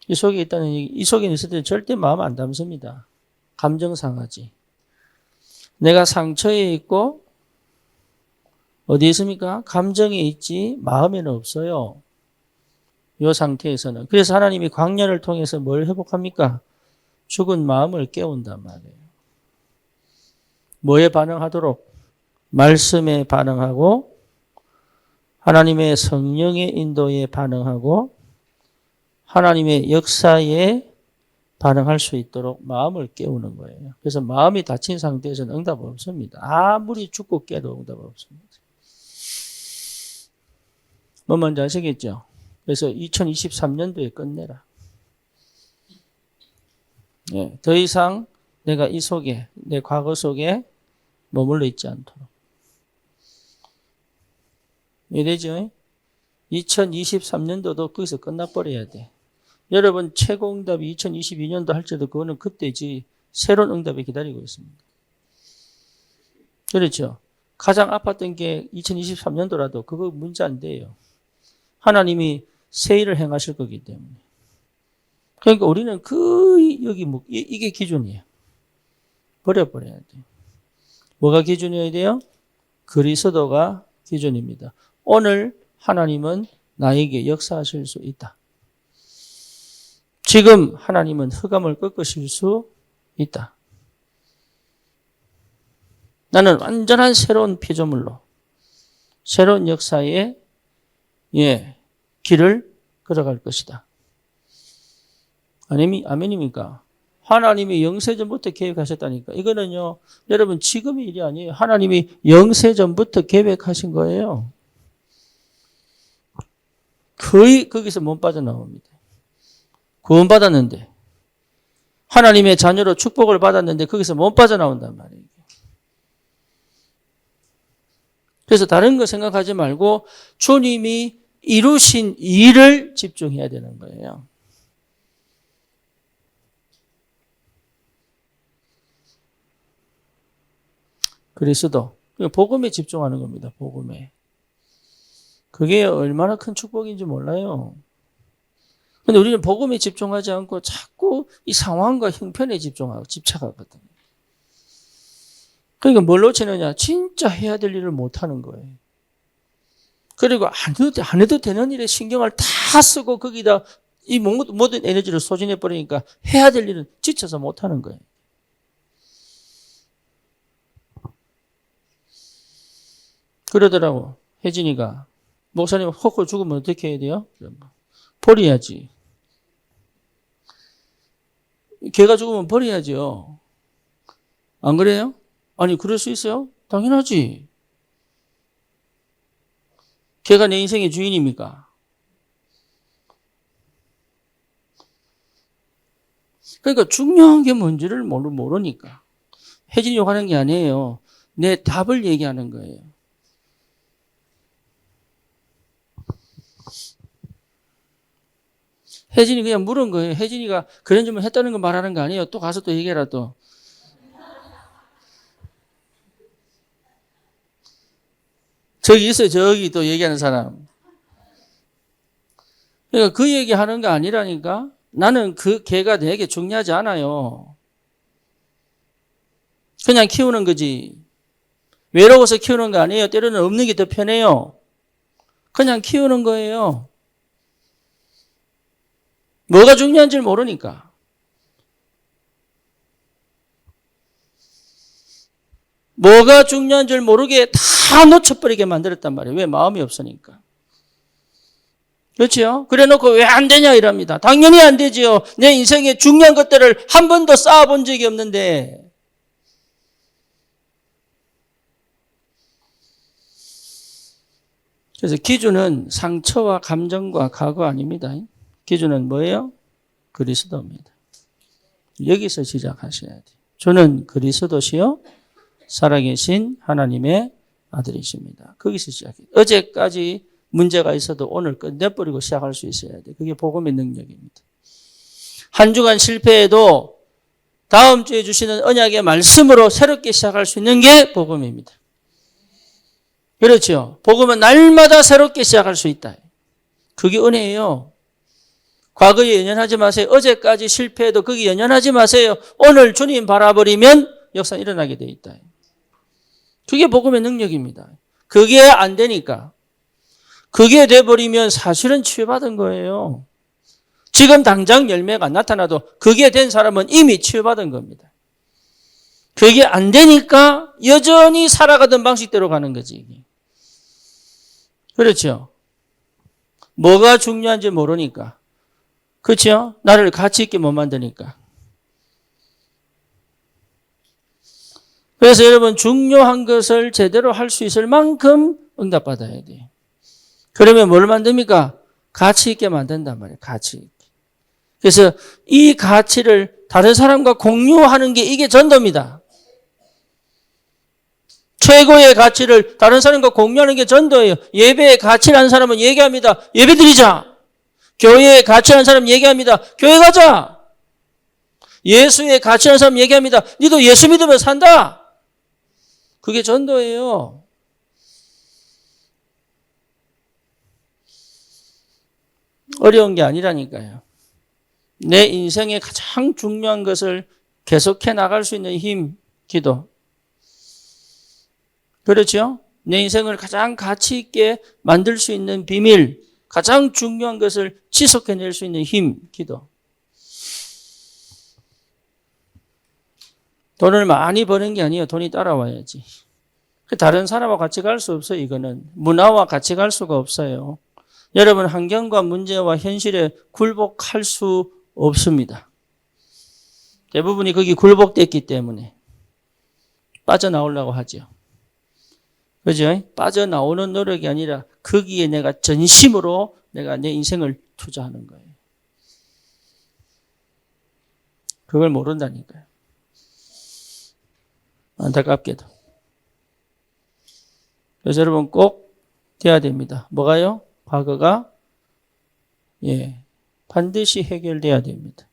이 속에 있다는 얘기, 이 속에 있을 때 절대 마음 안 담습니다. 감정 상하지. 내가 상처에 있고 어디에 있습니까? 감정에 있지 마음에는 없어요. 이 상태에서는. 그래서 하나님이 광야를 통해서 뭘 회복합니까? 죽은 마음을 깨운단 말이에요. 뭐에 반응하도록? 말씀에 반응하고 하나님의 성령의 인도에 반응하고 하나님의 역사에 반응할 수 있도록 마음을 깨우는 거예요. 그래서 마음이 닫힌 상태에서는 응답 없습니다. 아무리 죽고 깨도 응답 없습니다. 뭐 뭔지 아시겠죠? 그래서 2023년도에 끝내라. 더 이상 내가 이 속에, 내 과거 속에 머물러 있지 않도록. 이해되죠? 2023년도도 거기서 끝나버려야 돼. 여러분 최고 응답이 2022년도 할지도 그거는 그때지 새로운 응답이 기다리고 있습니다. 그렇죠? 가장 아팠던 게 2023년도라도 그거 문제 안 돼요. 하나님이 새 일을 행하실 거기 때문에. 그러니까 우리는 여기 이게 기준이에요. 버려버려야 돼요. 뭐가 기준이어야 돼요? 그리스도가 기준입니다. 오늘 하나님은 나에게 역사하실 수 있다. 지금 하나님은 흑암을 꺾으실 수 있다. 나는 완전한 새로운 피조물로 새로운 역사의 길을 걸어갈 것이다. 아멘입니까? 하나님이 영세전부터 계획하셨다니까. 이거는요, 여러분 지금의 일이 아니에요. 하나님이 영세전부터 계획하신 거예요. 거의 거기서 못 빠져나옵니다. 구원받았는데, 하나님의 자녀로 축복을 받았는데 거기서 못 빠져나온단 말이에요. 그래서 다른 거 생각하지 말고 주님이 이루신 일을 집중해야 되는 거예요. 그리스도, 복음에 집중하는 겁니다. 복음에. 그게 얼마나 큰 축복인지 몰라요. 근데 우리는 복음에 집중하지 않고 자꾸 이 상황과 형편에 집착하거든요. 그러니까 뭘 놓치느냐? 진짜 해야 될 일을 못하는 거예요. 그리고 안 해도 되는 일에 신경을 다 쓰고 거기다 이 모든 에너지를 소진해 버리니까 해야 될 일은 지쳐서 못하는 거예요. 그러더라고. 혜진이가 목사님 헛고 죽으면 어떻게 해야 돼요? 버려야지. 개가 죽으면 버려야죠. 안 그래요? 아니 그럴 수 있어요? 당연하지. 개가 내 인생의 주인입니까? 그러니까 중요한 게 뭔지를 모르니까. 혜진이 욕하는 게 아니에요. 내 답을 얘기하는 거예요. 혜진이 그냥 물은 거예요. 혜진이가 그런 점을 했다는 거 말하는 거 아니에요. 또 가서 또 얘기해라 또. 저기 있어요. 저기 또 얘기하는 사람. 그러니까 그 얘기하는 거 아니라니까. 나는 그 개가 내게 중요하지 않아요. 그냥 키우는 거지. 외로워서 키우는 거 아니에요. 때로는 없는 게 더 편해요. 그냥 키우는 거예요. 뭐가 중요한지를 모르니까. 뭐가 중요한 줄 모르게 다 놓쳐버리게 만들었단 말이에요. 왜? 마음이 없으니까. 그렇죠? 그래 놓고 왜 안 되냐 이럽니다. 당연히 안 되지요. 내 인생의 중요한 것들을 한 번도 쌓아본 적이 없는데. 그래서 기준은 상처와 감정과 과거 아닙니다. 기준은 뭐예요? 그리스도입니다. 여기서 시작하셔야 돼요. 저는 그리스도시요 살아계신 하나님의 아들이십니다. 거기서 시작해요. 어제까지 문제가 있어도 오늘 끝내버리고 시작할 수 있어야 돼요. 그게 복음의 능력입니다. 한 주간 실패해도 다음 주에 주시는 언약의 말씀으로 새롭게 시작할 수 있는 게 복음입니다. 그렇죠? 복음은 날마다 새롭게 시작할 수 있다. 그게 은혜예요. 과거에 연연하지 마세요. 어제까지 실패해도 거기 연연하지 마세요. 오늘 주님 바라버리면 역사 일어나게 돼 있다. 그게 복음의 능력입니다. 그게 안 되니까. 그게 돼버리면 사실은 치유받은 거예요. 지금 당장 열매가 나타나도 그게 된 사람은 이미 치유받은 겁니다. 그게 안 되니까 여전히 살아가던 방식대로 가는 거지. 그렇죠? 뭐가 중요한지 모르니까. 그렇죠? 나를 가치 있게 못 만드니까. 그래서 여러분 중요한 것을 제대로 할 수 있을 만큼 응답받아야 돼요. 그러면 뭘 만듭니까? 가치 있게 만든단 말이에요. 가치 있게. 그래서 이 가치를 다른 사람과 공유하는 게 이게 전도입니다. 최고의 가치를 다른 사람과 공유하는 게 전도예요. 예배의 가치라는 사람은 얘기합니다. 예배 드리자. 교회의 가치라는 사람 얘기합니다. 교회 가자. 예수의 가치라는 사람 얘기합니다. 너도 예수 믿으면 산다. 그게 전도예요. 어려운 게 아니라니까요. 내 인생의 가장 중요한 것을 계속해 나갈 수 있는 힘, 기도. 그렇죠? 내 인생을 가장 가치 있게 만들 수 있는 비밀, 가장 중요한 것을 지속해낼 수 있는 힘, 기도. 돈을 많이 버는 게 아니에요. 돈이 따라와야지. 다른 사람과 같이 갈 수 없어요. 이거는 문화와 같이 갈 수가 없어요. 여러분 환경과 문제와 현실에 굴복할 수 없습니다. 대부분이 거기 굴복됐기 때문에 빠져나오려고 하죠. 그죠? 빠져나오는 노력이 아니라 거기에 내가 전심으로 내가 내 인생을 투자하는 거예요. 그걸 모른다니까요. 안타깝게도. 그래서 여러분 꼭 돼야 됩니다. 뭐가요? 과거가 반드시 해결돼야 됩니다.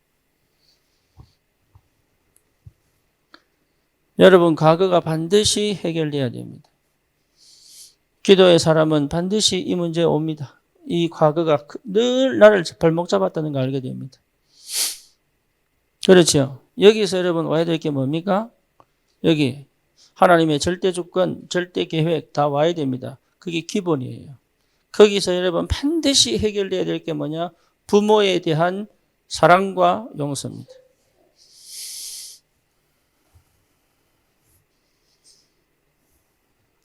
여러분 과거가 반드시 해결돼야 됩니다. 기도의 사람은 반드시 이 문제에 옵니다. 이 과거가 늘 나를 발목 잡았다는 걸 알게 됩니다. 그렇죠. 여기서 여러분 와야 될 게 뭡니까? 여기 하나님의 절대 주권, 절대 계획 다 와야 됩니다. 그게 기본이에요. 거기서 여러분 반드시 해결돼야 될 게 뭐냐? 부모에 대한 사랑과 용서입니다.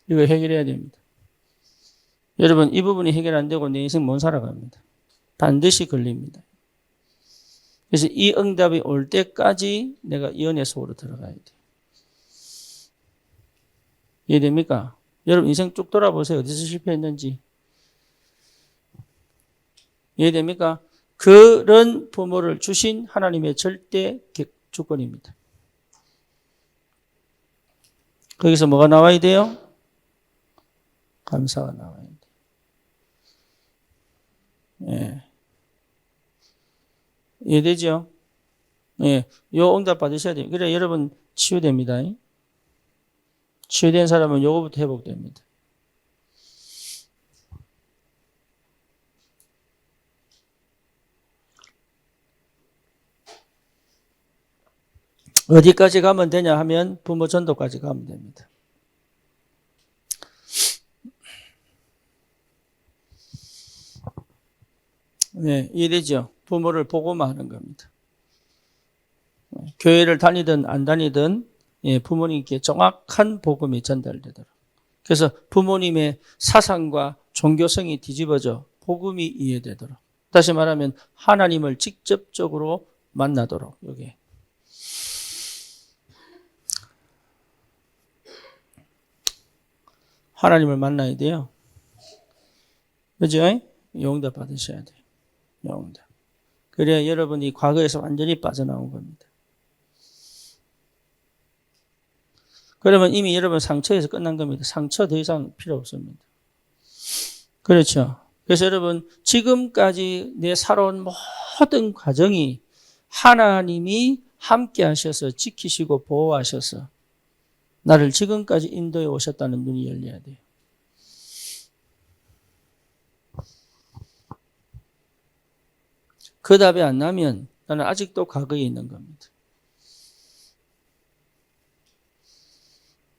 이거 해결해야 됩니다. 여러분 이 부분이 해결 안 되고 내 인생 못 살아갑니다. 반드시 걸립니다. 그래서 이 응답이 올 때까지 내가 이 은혜 속으로 들어가야 돼요. 이해됩니까? 여러분 인생 쭉 돌아보세요. 어디서 실패했는지. 이해됩니까? 그런 부모를 주신 하나님의 절대 주권입니다. 거기서 뭐가 나와야 돼요? 감사가 나와야 돼요. 이해되죠? 요 응답 받으셔야 돼요. 그래 여러분 치유됩니다. 치유된 사람은 요거부터 회복됩니다. 어디까지 가면 되냐 하면 부모 전도까지 가면 됩니다. 이해되죠? 부모를 보고만 하는 겁니다. 교회를 다니든 안 다니든 부모님께 정확한 복음이 전달되도록. 그래서 부모님의 사상과 종교성이 뒤집어져 복음이 이해되도록. 다시 말하면 하나님을 직접적으로 만나도록. 여기. 하나님을 만나야 돼요. 그죠? 용답 받으셔야 돼요. 용답. 그래야 여러분이 과거에서 완전히 빠져나온 겁니다. 그러면 이미 여러분 상처에서 끝난 겁니다. 상처 더 이상 필요 없습니다. 그렇죠. 그래서 여러분 지금까지 내 살아온 모든 과정이 하나님이 함께 하셔서 지키시고 보호하셔서 나를 지금까지 인도해 오셨다는 눈이 열려야 돼요. 그 답이 안 나면 나는 아직도 과거에 있는 겁니다.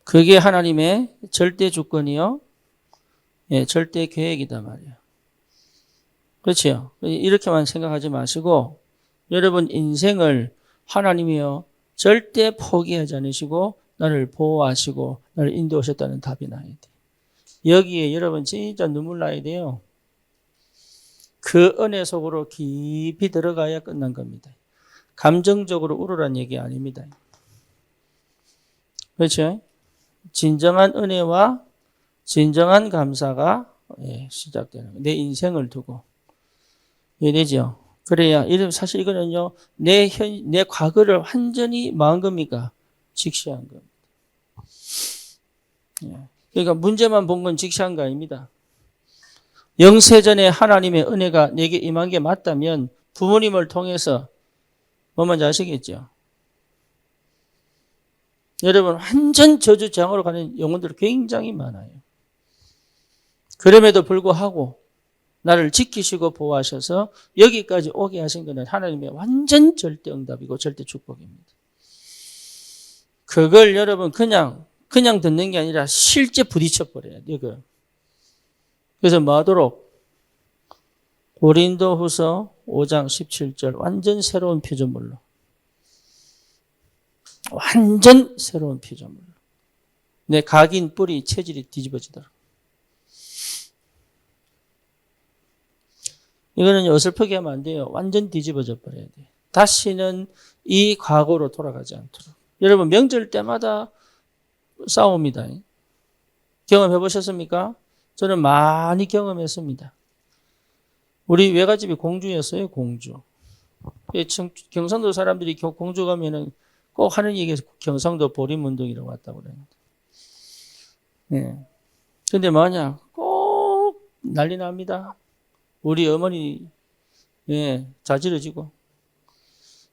그게 하나님의 절대 주권이요. 절대 계획이다 말이에요. 그렇죠? 이렇게만 생각하지 마시고 여러분 인생을 하나님이요 절대 포기하지 않으시고 나를 보호하시고 나를 인도하셨다는 답이 나야 돼. 여기에 여러분 진짜 눈물 나야 돼요. 그 은혜 속으로 깊이 들어가야 끝난 겁니다. 감정적으로 울으란 얘기 아닙니다. 그렇죠? 진정한 은혜와 진정한 감사가 시작되는 내 인생을 두고 이해되죠? 그래야 사실 이거는요 내 과거를 완전히 망한 겁니까? 직시한 겁니다. 그러니까 문제만 본 건 직시한 거 아닙니다. 영세전에 하나님의 은혜가 내게 임한 게 맞다면 부모님을 통해서 뭐 뭔지 아시겠죠? 여러분 완전 저주장으로 가는 영혼들이 굉장히 많아요. 그럼에도 불구하고 나를 지키시고 보호하셔서 여기까지 오게 하신 것은 하나님의 완전 절대 응답이고 절대 축복입니다. 그걸 여러분 그냥 듣는 게 아니라 실제 부딪혀 버려야 돼요. 그래서 뭐 하도록? 고린도후서 5장 17절 완전 새로운 피조물로. 완전 새로운 피조물로. 내 각인 뿌리 체질이 뒤집어지더라. 이거는 어설프게 하면 안 돼요. 완전 뒤집어져 버려야 돼. 다시는 이 과거로 돌아가지 않도록. 여러분 명절 때마다 싸웁니다. 경험해 보셨습니까? 저는 많이 경험했습니다. 우리 외갓집이 공주였어요. 공주. 경상도 사람들이 공주 가면은 꼭 하는 얘기가 경상도 보림운동이라고 왔다고 그래요. 네. 근데 뭐냐? 꼭 난리 납니다. 우리 어머니, 예, 자지러지고.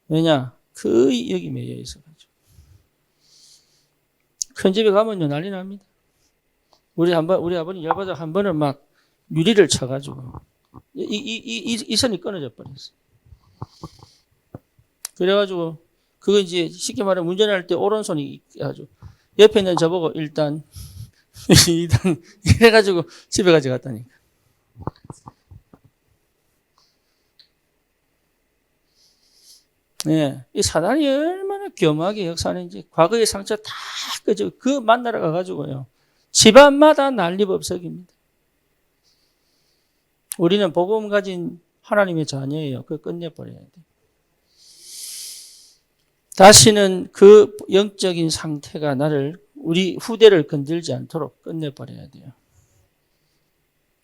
왜냐? 거의 여기 매여 있어가지고. 큰 집에 가면요, 난리 납니다. 우리 아버님 열받아 한 번은 막 유리를 쳐가지고. 이 선이 끊어져 버렸어. 그래가지고, 그거 이제 쉽게 말하면 운전할 때 오른손이 아주, 옆에 있는 저보고 일단, 이래가지고 집에 가져갔다니까. 예, 이 사단이 얼마나 교묘하게 역사하는지 과거의 상처 다 끄죠. 그 만나러 가가지고요. 집안마다 난리법석입니다. 우리는 복음 가진 하나님의 자녀예요. 그거 끝내버려야 돼. 다시는 그 영적인 상태가 우리 후대를 건들지 않도록 끝내버려야 돼요.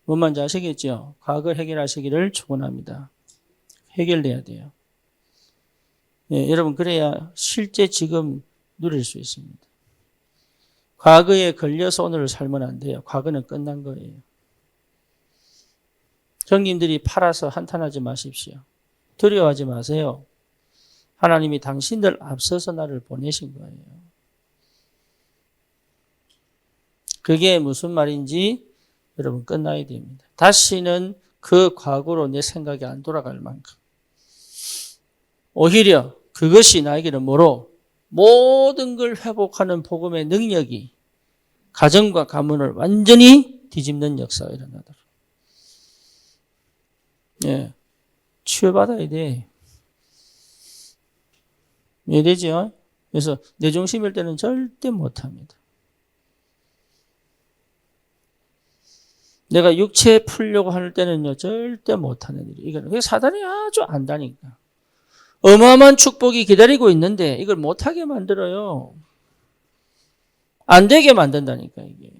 뭔 말인지 아시겠죠? 과거 해결하시기를 축원합니다. 해결돼야 돼요. 예, 여러분 그래야 실제 지금 누릴 수 있습니다. 과거에 걸려서 오늘을 살면 안 돼요. 과거는 끝난 거예요. 형님들이 팔아서 한탄하지 마십시오. 두려워하지 마세요. 하나님이 당신들 앞서서 나를 보내신 거예요. 그게 무슨 말인지 여러분 끝나야 됩니다. 다시는 그 과거로 내 생각이 안 돌아갈 만큼. 오히려 그것이 나에게는 뭐로? 모든 걸 회복하는 복음의 능력이 가정과 가문을 완전히 뒤집는 역사가 일어나도록. 예, 치유받아야 돼. 이해되죠? 그래서 내 중심일 때는 절대 못합니다. 내가 육체에 풀려고 할 때는요, 절대 못하는 일이에요. 이거는 사단이 아주 안다니까. 어마어마한 축복이 기다리고 있는데 이걸 못하게 만들어요. 안 되게 만든다니까, 이게.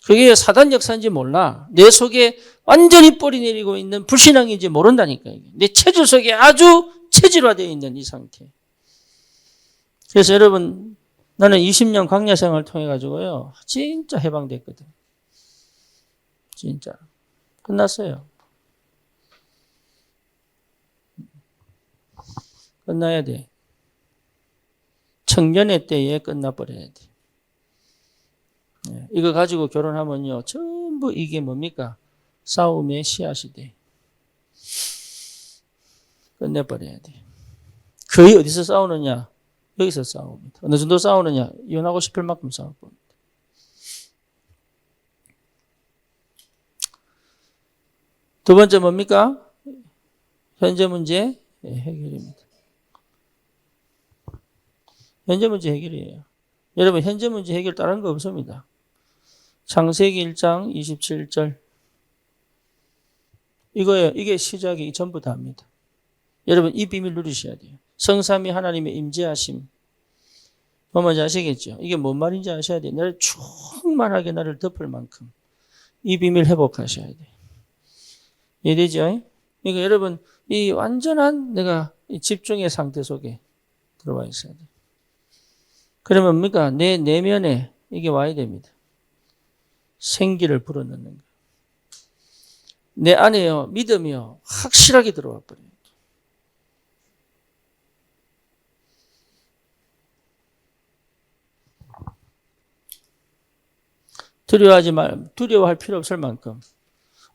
그게 사단 역사인지 몰라. 내 속에 완전히 뿌리 내리고 있는 불신앙인지 모른다니까, 이게. 내 체질 속에 아주 체질화되어 있는 이 상태. 그래서 여러분, 나는 20년 강야 생활을 통해 가지고요, 진짜 해방됐거든. 진짜. 끝났어요. 끝나야 돼. 청년의 때에 끝나버려야 돼. 이거 가지고 결혼하면요, 전부 이게 뭡니까? 싸움의 씨앗이 돼. 끝내버려야 돼. 거의 어디서 싸우느냐? 여기서 싸웁니다. 어느 정도 싸우느냐? 이혼하고 싶을 만큼 싸울 겁니다. 두 번째 뭡니까? 현재 문제 해결입니다. 현재 문제 해결이에요. 여러분 현재 문제 해결 다른 거 없습니다. 창세기 1장 27절 이거예요. 이게 시작이 전부 다입니다. 여러분 이 비밀 누리셔야 돼요. 성삼위 하나님의 임재하심. 뭐 뭔지 아시겠죠? 이게 뭔 말인지 아셔야 돼요. 나를 충만하게 나를 덮을 만큼 이 비밀 회복하셔야 돼요. 이해되죠? 그러니까 여러분 이 완전한 내가 이 집중의 상태 속에 들어와 있어야 돼요. 그러면 뭡니까? 내 내면에 이게 와야 됩니다. 생기를 불어넣는 거예요. 내 안에요, 믿음이요, 확실하게 들어와 버려요. 두려워할 필요 없을 만큼.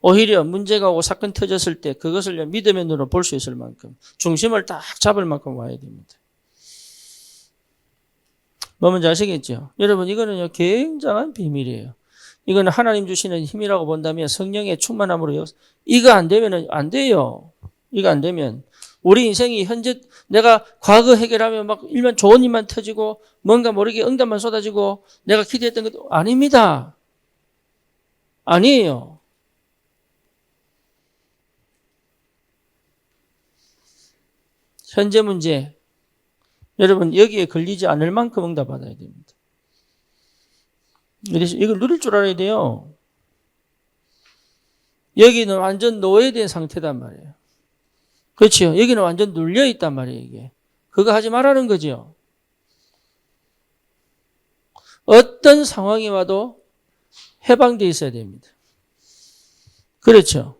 오히려 문제가 오고 사건 터졌을 때 그것을 믿음의 눈으로 볼 수 있을 만큼 중심을 딱 잡을 만큼 와야 됩니다. 뭐 뭔지 아시겠죠? 여러분 이거는요 굉장한 비밀이에요. 이거는 하나님 주시는 힘이라고 본다면 성령의 충만함으로 이거 안 되면 안 돼요. 이거 안 되면 우리 인생이 현재 내가 과거 해결하면 막 일만 좋은 일만 터지고 뭔가 모르게 응답만 쏟아지고 내가 기대했던 것도 아닙니다. 아니에요. 현재 문제, 여러분 여기에 걸리지 않을 만큼 응답받아야 됩니다. 그래서 이걸 누릴 줄 알아야 돼요. 여기는 완전 노예된 상태단 말이에요. 그렇죠. 여기는 완전 눌려있단 말이에요. 이게 그거 하지 말라는 거죠. 어떤 상황이 와도 해방되어 있어야 됩니다. 그렇죠.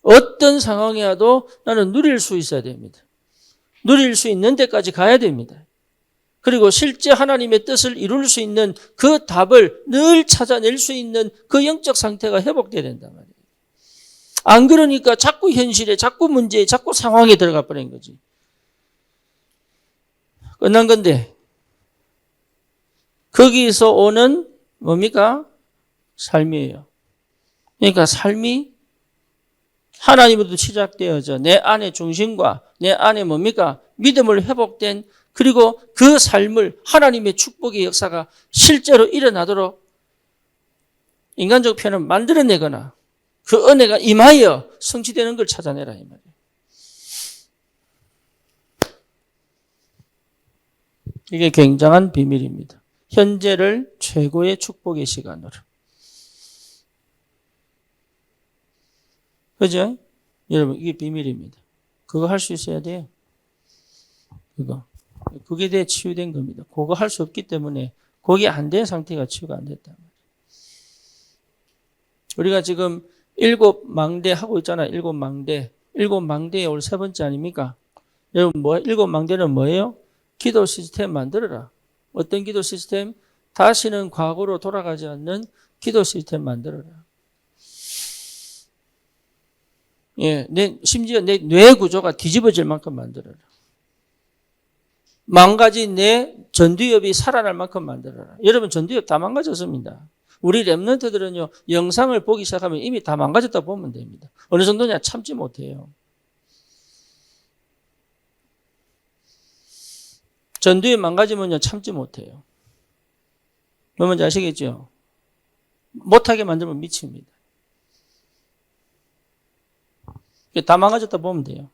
어떤 상황이 와도 나는 누릴 수 있어야 됩니다. 누릴 수 있는 데까지 가야 됩니다. 그리고 실제 하나님의 뜻을 이룰 수 있는 그 답을 늘 찾아낼 수 있는 그 영적 상태가 회복돼야 된단 말이에요. 안 그러니까 자꾸 현실에, 자꾸 문제에, 자꾸 상황에 들어가 버린 거지. 끝난 건데 거기서 오는 뭡니까? 삶이에요. 그러니까 삶이 하나님으로부터 시작되어져 내 안의 중심과 내 안에 뭡니까? 믿음을 회복된 그리고 그 삶을 하나님의 축복의 역사가 실제로 일어나도록 인간적 표현은 만들어내거나 그 은혜가 임하여 성취되는 걸 찾아내라 이 말이에요. 이게 굉장한 비밀입니다. 현재를 최고의 축복의 시간으로. 그죠? 여러분 이게 비밀입니다. 그거 할 수 있어야 돼요. 그게 대해 치유된 겁니다. 그거 할 수 없기 때문에 그게 안 된 상태가 치유가 안 됐단 말이에요. 우리가 지금 7망대 하고 있잖아요. 7망대. 7망대에 오늘 3번째 아닙니까? 여러분 7망대는 뭐예요? 기도 시스템 만들어라. 어떤 기도 시스템? 다시는 과거로 돌아가지 않는 기도 시스템 만들어라. 예, 심지어 내 뇌 구조가 뒤집어질 만큼 만들어라. 망가진 내 전두엽이 살아날 만큼 만들어라. 여러분 전두엽 다 망가졌습니다. 우리 랩런트들은요, 영상을 보기 시작하면 이미 다 망가졌다 보면 됩니다. 어느 정도냐 참지 못해요. 전두엽 망가지면요 참지 못해요. 뭔지 아시겠죠? 못하게 만들면 미칩니다. 다 망가졌다 보면 돼요.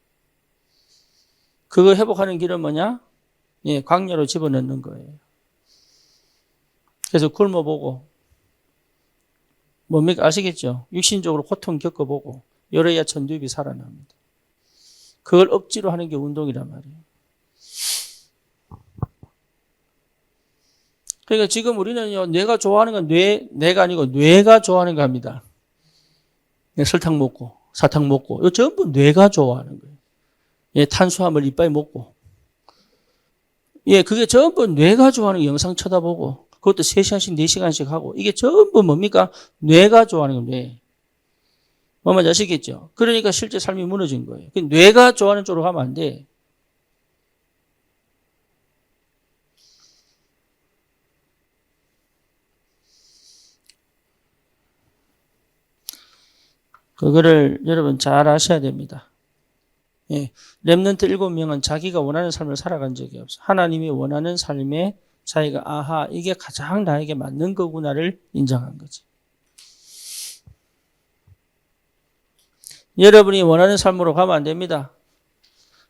그거 회복하는 길은 뭐냐? 예, 광야로 집어넣는 거예요. 그래서 굶어보고 뭡니까? 아시겠죠? 육신적으로 고통 겪어보고 열어야 전두엽이 살아납니다. 그걸 억지로 하는 게 운동이란 말이에요. 그러니까 지금 우리는요, 뇌가 좋아하는 건 뇌가 아니고 뇌가 좋아하는 거 합니다. 설탕 먹고, 사탕 먹고, 이거 전부 뇌가 좋아하는 거예요. 예, 탄수화물 이빨 먹고. 예, 그게 전부 뇌가 좋아하는 거 영상 쳐다보고, 그것도 3시간씩, 4시간씩 하고, 이게 전부 뭡니까? 뇌가 좋아하는 거, 뇌. 뭔지 아시겠죠? 그러니까 실제 삶이 무너진 거예요. 뇌가 좋아하는 쪽으로 가면 안 돼. 그거를 여러분 잘 아셔야 됩니다. 예, 렘넌트 7명은 자기가 원하는 삶을 살아간 적이 없어. 하나님이 원하는 삶에 자기가 아하 이게 가장 나에게 맞는 거구나를 인정한 거지. 여러분이 원하는 삶으로 가면 안 됩니다.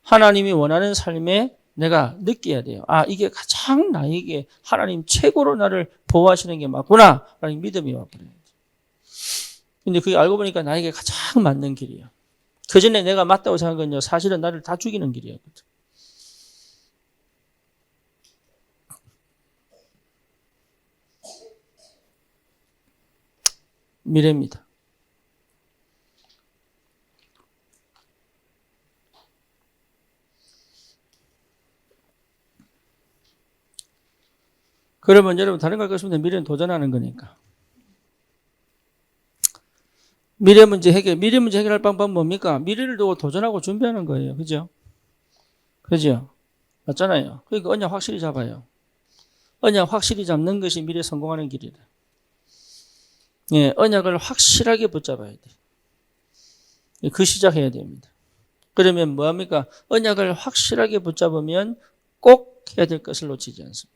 하나님이 원하는 삶에 내가 느껴야 돼요. 아 이게 가장 나에게 하나님 최고로 나를 보호하시는 게 맞구나 라는 믿음이 와버려요. 근데 그게 알고 보니까 나에게 가장 맞는 길이에요. 그 전에 내가 맞다고 생각한 건요, 사실은 나를 다 죽이는 길이었거든. 미래입니다. 그러면 여러분 다른 거 할 것 없습니다. 미래는 도전하는 거니까. 미래 문제 해결할 방법은 뭡니까? 미래를 두고 도전하고 준비하는 거예요. 그죠? 그죠? 맞잖아요. 그러니까 언약 확실히 잡아요. 언약 확실히 잡는 것이 미래 성공하는 길이다. 예, 언약을 확실하게 붙잡아야 돼. 그 시작해야 됩니다. 그러면 뭐합니까? 언약을 확실하게 붙잡으면 꼭 해야 될 것을 놓치지 않습니다.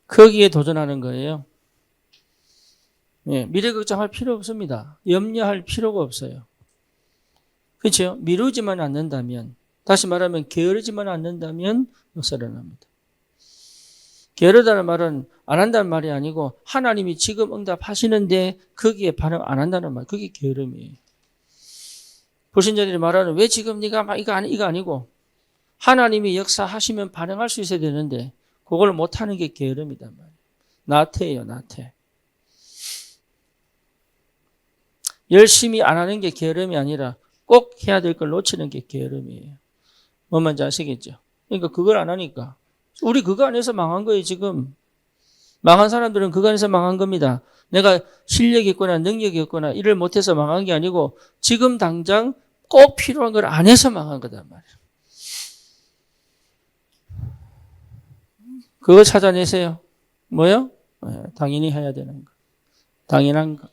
거기에 도전하는 거예요. 예, 미래 걱정할 필요 없습니다. 염려할 필요가 없어요. 그렇죠? 미루지만 않는다면, 다시 말하면 게으르지만 않는다면 역사를 합니다. 게으르다는 말은 안 한다는 말이 아니고 하나님이 지금 응답하시는데 거기에 반응 안 한다는 말, 그게 게으름이에요. 불신자들이 말하는 왜 지금 네가 이거 아니고 하나님이 역사하시면 반응할 수 있어야 되는데 그걸 못하는 게 게으름이단 말이에요. 나태예요, 나태. 열심히 안 하는 게 게으름이 아니라 꼭 해야 될 걸 놓치는 게 게으름이에요. 뭔 말인지 아시겠죠? 그러니까 그걸 안 하니까. 우리 그거 안에서 망한 거예요, 지금. 망한 사람들은 그거 안에서 망한 겁니다. 내가 실력이 있거나 능력이 없거나 일을 못해서 망한 게 아니고 지금 당장 꼭 필요한 걸 안 해서 망한 거단 말이에요. 그거 찾아내세요. 뭐요? 당연히 해야 되는 거. 당연한 거.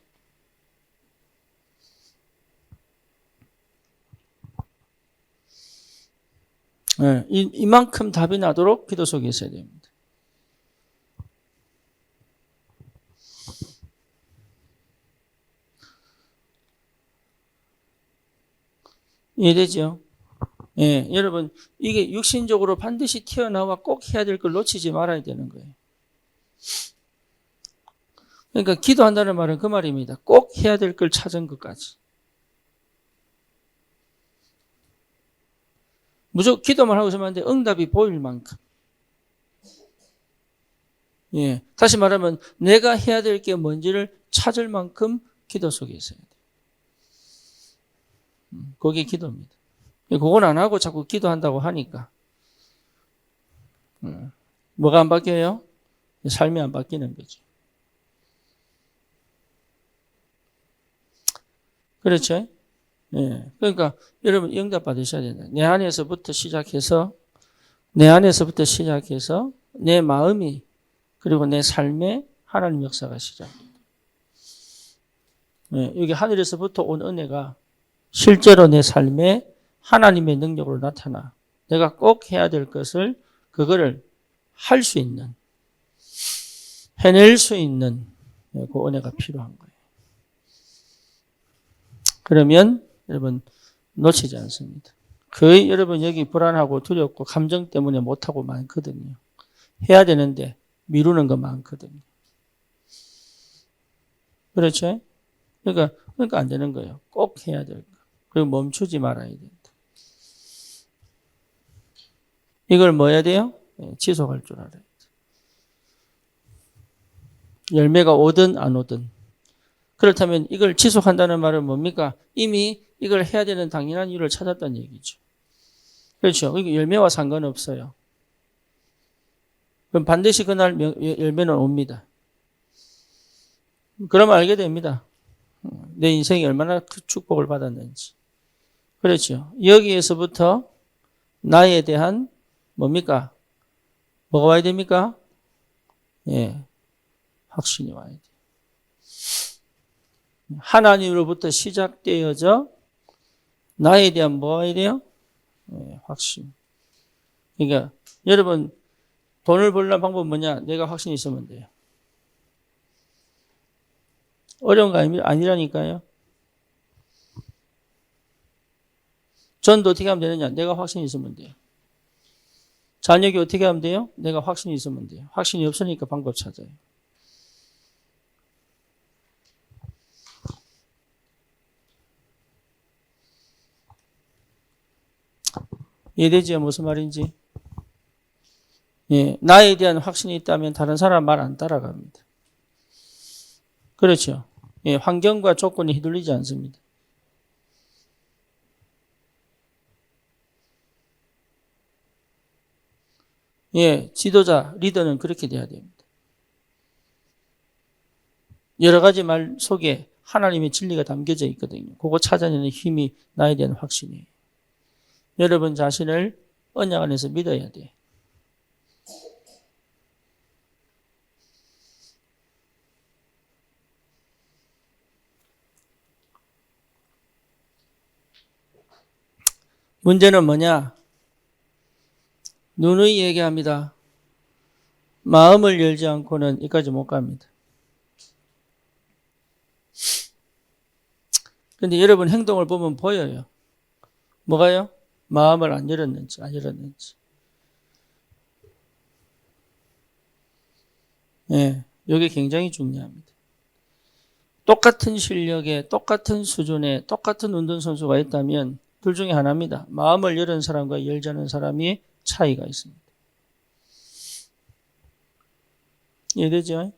이만큼 답이 나도록 기도 속에 있어야 됩니다. 이해되죠? 예, 여러분, 이게 육신적으로 반드시 튀어나와 꼭 해야 될 걸 놓치지 말아야 되는 거예요. 그러니까 기도한다는 말은 그 말입니다. 꼭 해야 될 걸 찾은 것까지. 무조건 기도만 하고 있으면 안 돼. 응답이 보일 만큼. 예, 다시 말하면 내가 해야 될 게 뭔지를 찾을 만큼 기도 속에 있어야 돼. 그게 기도입니다. 그건 안 하고 자꾸 기도한다고 하니까 뭐가 안 바뀌어요? 삶이 안 바뀌는 거죠. 그렇죠? 예. 그러니까 여러분 응답 받으셔야 된다. 내 안에서부터 시작해서 내 마음이 그리고 내 삶에 하나님 역사가 시작됩니다. 예. 여기 하늘에서부터 온 은혜가 실제로 내 삶에 하나님의 능력으로 나타나 내가 꼭 해야 될 것을 그거를 할 수 있는 해낼 수 있는 그 은혜가 필요한 거예요. 그러면 여러분 놓치지 않습니다. 거의 여러분 여기 불안하고 두렵고 감정 때문에 못하고 많거든요. 해야 되는데 미루는 거 많거든요. 그렇죠? 그러니까 안 되는 거예요. 꼭 해야 될 거. 그리고 멈추지 말아야 된다. 이걸 뭐 해야 돼요? 지속할 줄 알아야 돼. 열매가 오든 안 오든. 그렇다면 이걸 지속한다는 말은 뭡니까? 이미 이걸 해야 되는 당연한 이유를 찾았다는 얘기죠. 그렇죠. 열매와 상관없어요. 그럼 반드시 그날 열매는 옵니다. 그러면 알게 됩니다. 내 인생이 얼마나 큰 축복을 받았는지. 그렇죠. 여기에서부터 나에 대한 뭡니까? 뭐가 와야 됩니까? 예, 확신이 와야 돼요. 하나님으로부터 시작되어져 나에 대한 뭐가 와야 돼요? 예, 확신. 그러니까 여러분 돈을 벌려는 방법은 뭐냐? 내가 확신이 있으면 돼요. 어려운 거 아니라니까요. 전도 어떻게 하면 되느냐? 내가 확신이 있으면 돼요. 자녀기 어떻게 하면 돼요? 내가 확신이 있으면 돼요. 확신이 없으니까 방법 찾아요. 이해되지요? 무슨 말인지? 예, 나에 대한 확신이 있다면 다른 사람 말 안 따라갑니다. 그렇죠. 예, 환경과 조건이 휘둘리지 않습니다. 예, 지도자, 리더는 그렇게 돼야 됩니다. 여러 가지 말 속에 하나님의 진리가 담겨져 있거든요. 그거 찾아내는 힘이 나에 대한 확신이에요. 여러분 자신을 언약 안에서 믿어야 돼요. 문제는 뭐냐? 누누이 얘기합니다. 마음을 열지 않고는 여기까지 못 갑니다. 근데 여러분 행동을 보면 보여요. 뭐가요? 마음을 안 열었는지 안 열었는지. 예, 이게 굉장히 중요합니다. 똑같은 실력에 똑같은 수준에 똑같은 운동선수가 있다면 둘 중에 하나입니다. 마음을 열은 사람과 열지 않은 사람이 차이가 있습니다. 이해되죠?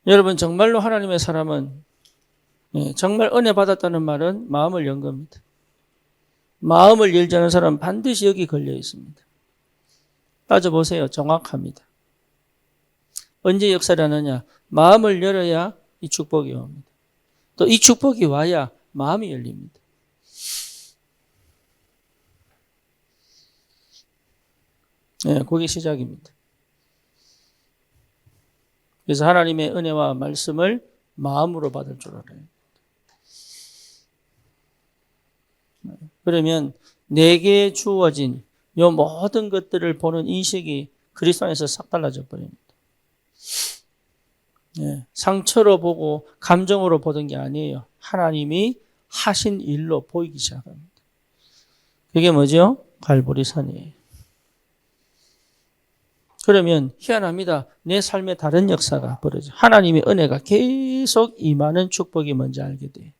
여러분 정말로 하나님의 사람은 정말 은혜 받았다는 말은 마음을 연 겁니다. 마음을 열지 않은 사람은 반드시 여기 걸려 있습니다. 따져보세요. 정확합니다. 언제 역사를 하느냐? 마음을 열어야 이 축복이 옵니다. 또 이 축복이 와야 마음이 열립니다. 그게 시작입니다. 그래서 하나님의 은혜와 말씀을 마음으로 받을 줄 알아요. 그러면 내게 주어진 이 모든 것들을 보는 인식이 그리스도 안에서 싹 달라져 버립니다. 상처로 보고 감정으로 보던 게 아니에요. 하나님이 하신 일로 보이기 시작합니다. 그게 뭐죠? 갈보리산이에요. 그러면 희한합니다. 내 삶에 다른 역사가 벌어져. 하나님의 은혜가 계속 임하는 축복이 뭔지 알게 돼요.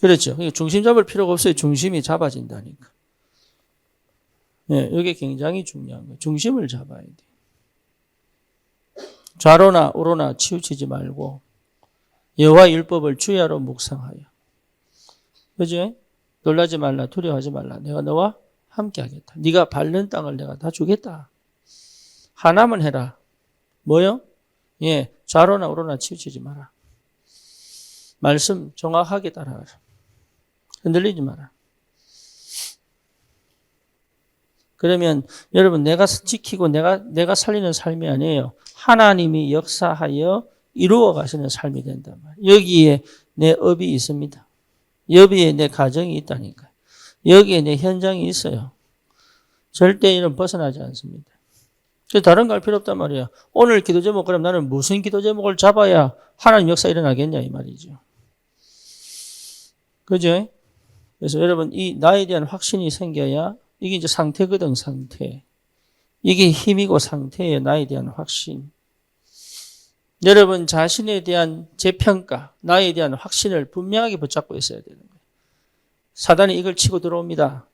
그렇죠. 중심 잡을 필요가 없어요. 중심이 잡아진다니까. 이게 굉장히 중요한 거예요. 중심을 잡아야 돼요. 좌로나 우로나 치우치지 말고 여호와 율법을 주야로 묵상하여. 그죠? 놀라지 말라, 두려워하지 말라. 내가 너와 함께 하겠다. 네가 밟는 땅을 내가 다 주겠다. 하나만 해라. 뭐요? 좌로나 우로나 치우치지 마라. 말씀 정확하게 따라가라. 흔들리지 마라. 그러면 여러분 내가 지키고 내가 살리는 삶이 아니에요. 하나님이 역사하여 이루어 가시는 삶이 된단 말이에요. 여기에 내 업이 있습니다. 여기에 내 가정이 있다니까요. 여기에 내 현장이 있어요. 절대 이런 벗어나지 않습니다. 그래서 다른 거 할 필요 없단 말이에요. 오늘 기도 제목 그럼 나는 무슨 기도 제목을 잡아야 하나님 역사 일어나겠냐 이 말이죠. 그죠? 그래서 여러분 이 나에 대한 확신이 생겨야 이게 이제 상태거든, 상태. 이게 힘이고 상태예요, 나에 대한 확신. 여러분 자신에 대한 재평가, 나에 대한 확신을 분명하게 붙잡고 있어야 되는 거예요. 사단이 이걸 치고 들어옵니다.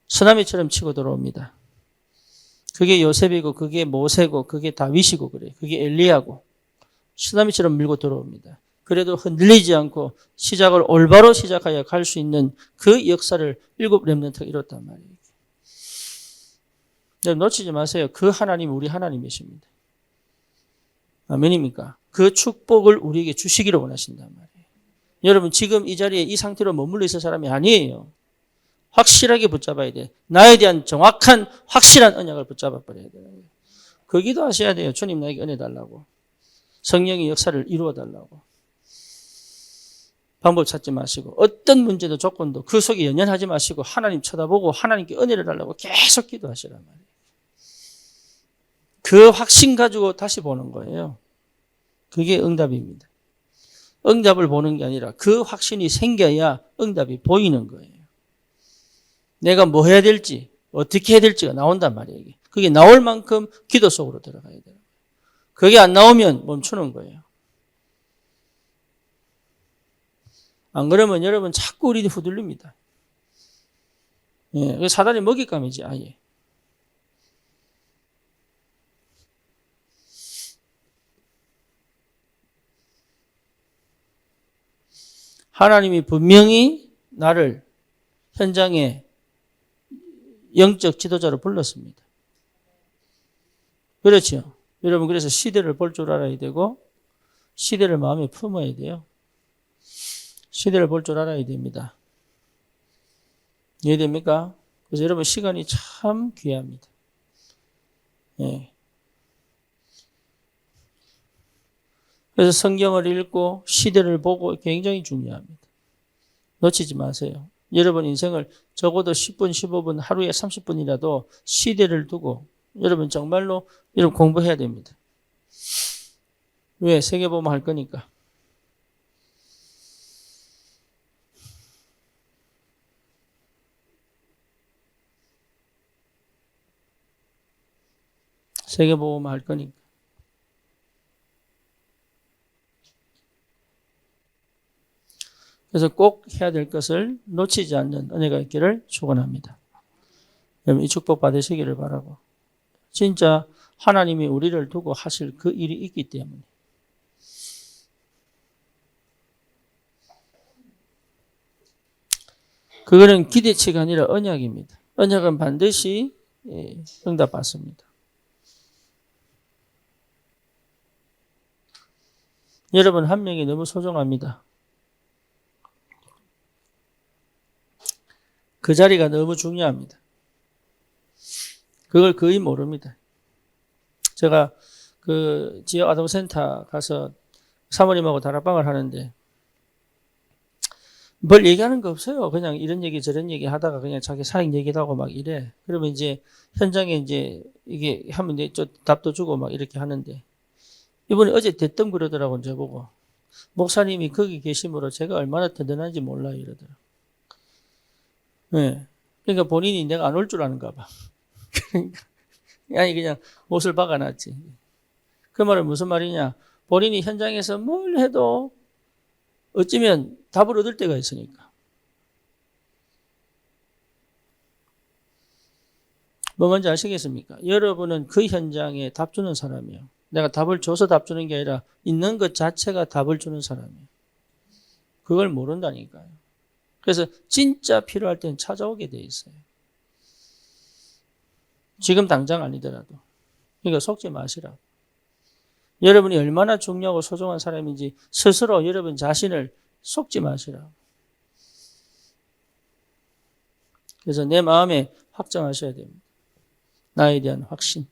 쓰나미처럼 치고 들어옵니다. 그게 요셉이고 그게 모세고 그게 다윗이고 그래요. 그게 엘리야고 쓰나미처럼 밀고 들어옵니다. 그래도 흔들리지 않고 시작을 올바로 시작하여 갈 수 있는 그 역사를 7 렘넌트가 이뤘단 말이에요. 놓치지 마세요. 그 하나님이 우리 하나님이십니다. 아멘입니까? 그 축복을 우리에게 주시기를 원하신단 말이에요. 여러분 지금 이 자리에 이 상태로 머물러 있을 사람이 아니에요. 확실하게 붙잡아야 돼. 나에 대한 정확한 확실한 언약을 붙잡아 버려야 돼요. 그 기도하셔야 돼요. 주님 나에게 은혜 달라고. 성령의 역사를 이루어 달라고. 방법 찾지 마시고 어떤 문제도 조건도 그 속에 연연하지 마시고 하나님 쳐다보고 하나님께 은혜를 달라고 계속 기도하시란 말이에요. 그 확신 가지고 다시 보는 거예요. 그게 응답입니다. 응답을 보는 게 아니라 그 확신이 생겨야 응답이 보이는 거예요. 내가 뭐 해야 될지 어떻게 해야 될지가 나온단 말이에요. 그게 나올 만큼 기도 속으로 들어가야 돼요. 그게 안 나오면 멈추는 거예요. 안 그러면 여러분 자꾸 우리 후들립니다. 사단의 먹잇감이지 아예. 하나님이 분명히 나를 현장에 영적 지도자로 불렀습니다. 그렇죠. 여러분 그래서 시대를 볼 줄 알아야 되고 시대를 마음에 품어야 돼요. 시대를 볼 줄 알아야 됩니다. 이해됩니까? 그래서 여러분 시간이 참 귀합니다. 그래서 성경을 읽고 시대를 보고 굉장히 중요합니다. 놓치지 마세요. 여러분 인생을 적어도 10분, 15분, 하루에 30분이라도 시대를 두고 여러분 정말로 여러분 공부해야 됩니다. 왜? 세계보험 할 거니까. 세계보험 할 거니까. 그래서 꼭 해야 될 것을 놓치지 않는 은혜가 있기를 축원합니다. 여러분 이 축복 받으시기를 바라고. 진짜 하나님이 우리를 두고 하실 그 일이 있기 때문에. 그거는 기대치가 아니라 언약입니다. 언약은 반드시 응답받습니다. 여러분 한 명이 너무 소중합니다. 그 자리가 너무 중요합니다. 그걸 거의 모릅니다. 제가 그 지역 아동센터 가서 사모님하고 다락방을 하는데 뭘 얘기하는 거 없어요. 그냥 이런 얘기 저런 얘기 하다가 그냥 자기 사익 얘기도 하고 막 이래. 그러면 이제 현장에 이제 이게 하면 이제 답도 주고 막 이렇게 하는데 이번에 어제 대뜸 그러더라고요. 저보고. 목사님이 거기 계심으로 제가 얼마나 든든한지 몰라요. 이러더라고요. 네. 그러니까 본인이 내가 안 올 줄 아는가 봐. 그러니까 아니 그냥 못을 박아놨지. 그 말은 무슨 말이냐. 본인이 현장에서 뭘 해도 어쩌면 답을 얻을 때가 있으니까. 뭐 뭔지 아시겠습니까? 여러분은 그 현장에 답 주는 사람이에요. 내가 답을 줘서 답 주는 게 아니라 있는 것 자체가 답을 주는 사람이에요. 그걸 모른다니까요. 그래서 진짜 필요할 땐 찾아오게 돼 있어요. 지금 당장 아니더라도. 그러니까 속지 마시라고. 여러분이 얼마나 중요하고 소중한 사람인지 스스로 여러분 자신을 속지 마시라고. 그래서 내 마음에 확정하셔야 됩니다. 나에 대한 확신.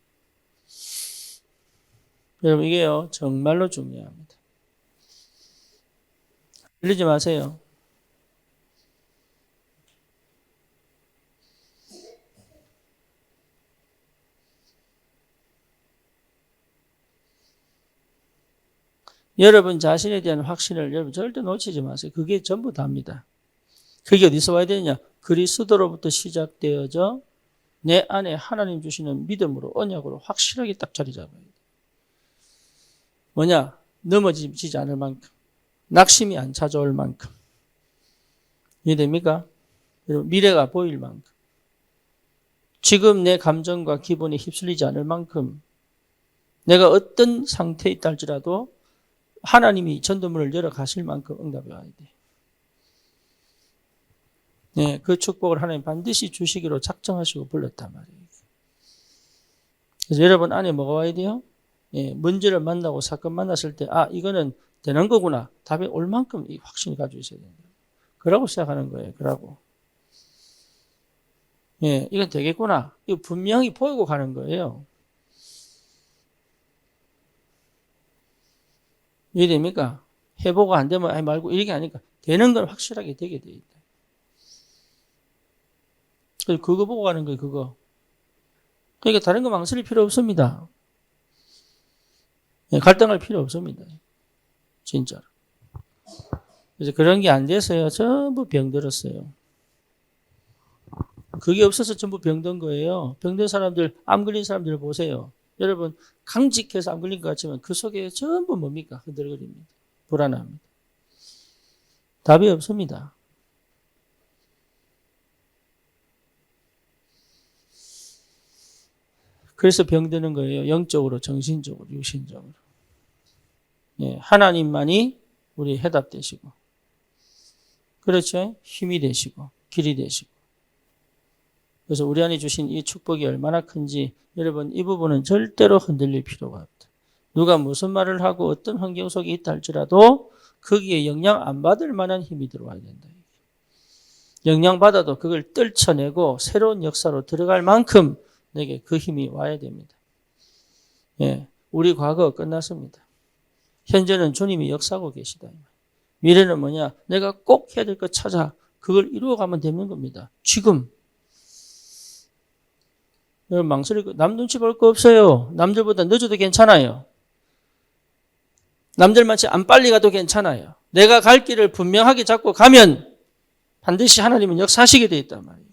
여러분 이게요 정말로 중요합니다. 들리지 마세요. 여러분 자신에 대한 확신을 여러분 절대 놓치지 마세요. 그게 전부 다입니다. 그게 어디서 와야 되느냐? 그리스도로부터 시작되어져 내 안에 하나님 주시는 믿음으로 언약으로 확실하게 딱 자리 잡아야 돼요. 뭐냐? 넘어지지 않을 만큼 낙심이 안 찾아올 만큼 이해됩니까? 여러분 미래가 보일 만큼 지금 내 감정과 기분에 휩쓸리지 않을 만큼 내가 어떤 상태에 있다 할지라도 하나님이 전도문을 열어 가실 만큼 응답이 와야 돼. 네, 그 축복을 하나님 반드시 주시기로 작정하시고 불렀단 말이에요. 그래서 여러분 안에 뭐가 와야 돼요? 예, 문제를 만나고 사건 만났을 때, 아, 이거는 되는 거구나. 답이 올 만큼 이 확신이 가지고 있어야 된다. 그러고 시작하는 거예요. 그러고. 예, 이건 되겠구나. 이거 분명히 보이고 가는 거예요. 이해됩니까? 해보고 안 되면 아니 말고 이렇게 하니까 되는 건 확실하게 되게 돼 있다. 그래서 그거 보고 가는 거예요. 그거. 그러니까 다른 거 망설일 필요 없습니다. 예, 갈등할 필요 없습니다. 진짜로. 그래서 그런 게 안 돼서요. 전부 병들었어요. 그게 없어서 전부 병든 거예요. 병든 사람들, 암 걸린 사람들 보세요. 여러분 강직해서 안 걸린 것 같지만 그 속에 전부 뭡니까? 흔들거립니다. 불안합니다. 답이 없습니다. 그래서 병드는 거예요. 영적으로, 정신적으로, 육신적으로. 예, 하나님만이 우리 해답 되시고 그렇죠? 힘이 되시고 길이 되시고 그래서 우리 안에 주신 이 축복이 얼마나 큰지 여러분 이 부분은 절대로 흔들릴 필요가 없다. 누가 무슨 말을 하고 어떤 환경 속에 있다 할지라도 거기에 영향 안 받을 만한 힘이 들어와야 된다. 영향 받아도 그걸 떨쳐내고 새로운 역사로 들어갈 만큼 내게 그 힘이 와야 됩니다. 예, 우리 과거 끝났습니다. 현재는 주님이 역사하고 계시다. 미래는 뭐냐? 내가 꼭 해야 될 것 찾아 그걸 이루어가면 되는 겁니다. 지금. 여러분 망설이고 남 눈치 볼 거 없어요. 남들보다 늦어도 괜찮아요. 남들만치 안 빨리 가도 괜찮아요. 내가 갈 길을 분명하게 잡고 가면 반드시 하나님은 역사하시게 되어 있단 말이에요.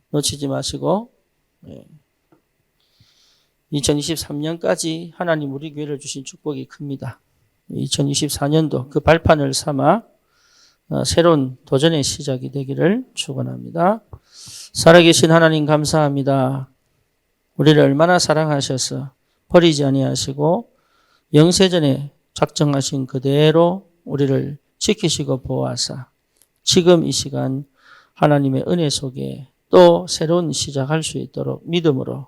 놓치지 마시고 2023년까지 하나님 우리 교회를 주신 축복이 큽니다. 2024년도 그 발판을 삼아 새로운 도전의 시작이 되기를 축원합니다. 살아계신 하나님 감사합니다. 우리를 얼마나 사랑하셔서 버리지 아니하시고 영세전에 작정하신 그대로 우리를 지키시고 보호하사 지금 이 시간 하나님의 은혜 속에 또 새로운 시작할 수 있도록 믿음으로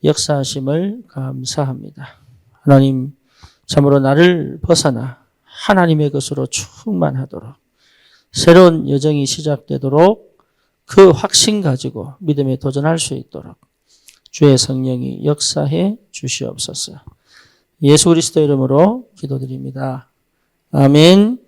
역사하심을 감사합니다. 하나님 참으로 나를 벗어나 하나님의 것으로 충만하도록 새로운 여정이 시작되도록 그 확신 가지고 믿음에 도전할 수 있도록 주의 성령이 역사해 주시옵소서. 예수 그리스도 이름으로 기도드립니다. 아멘.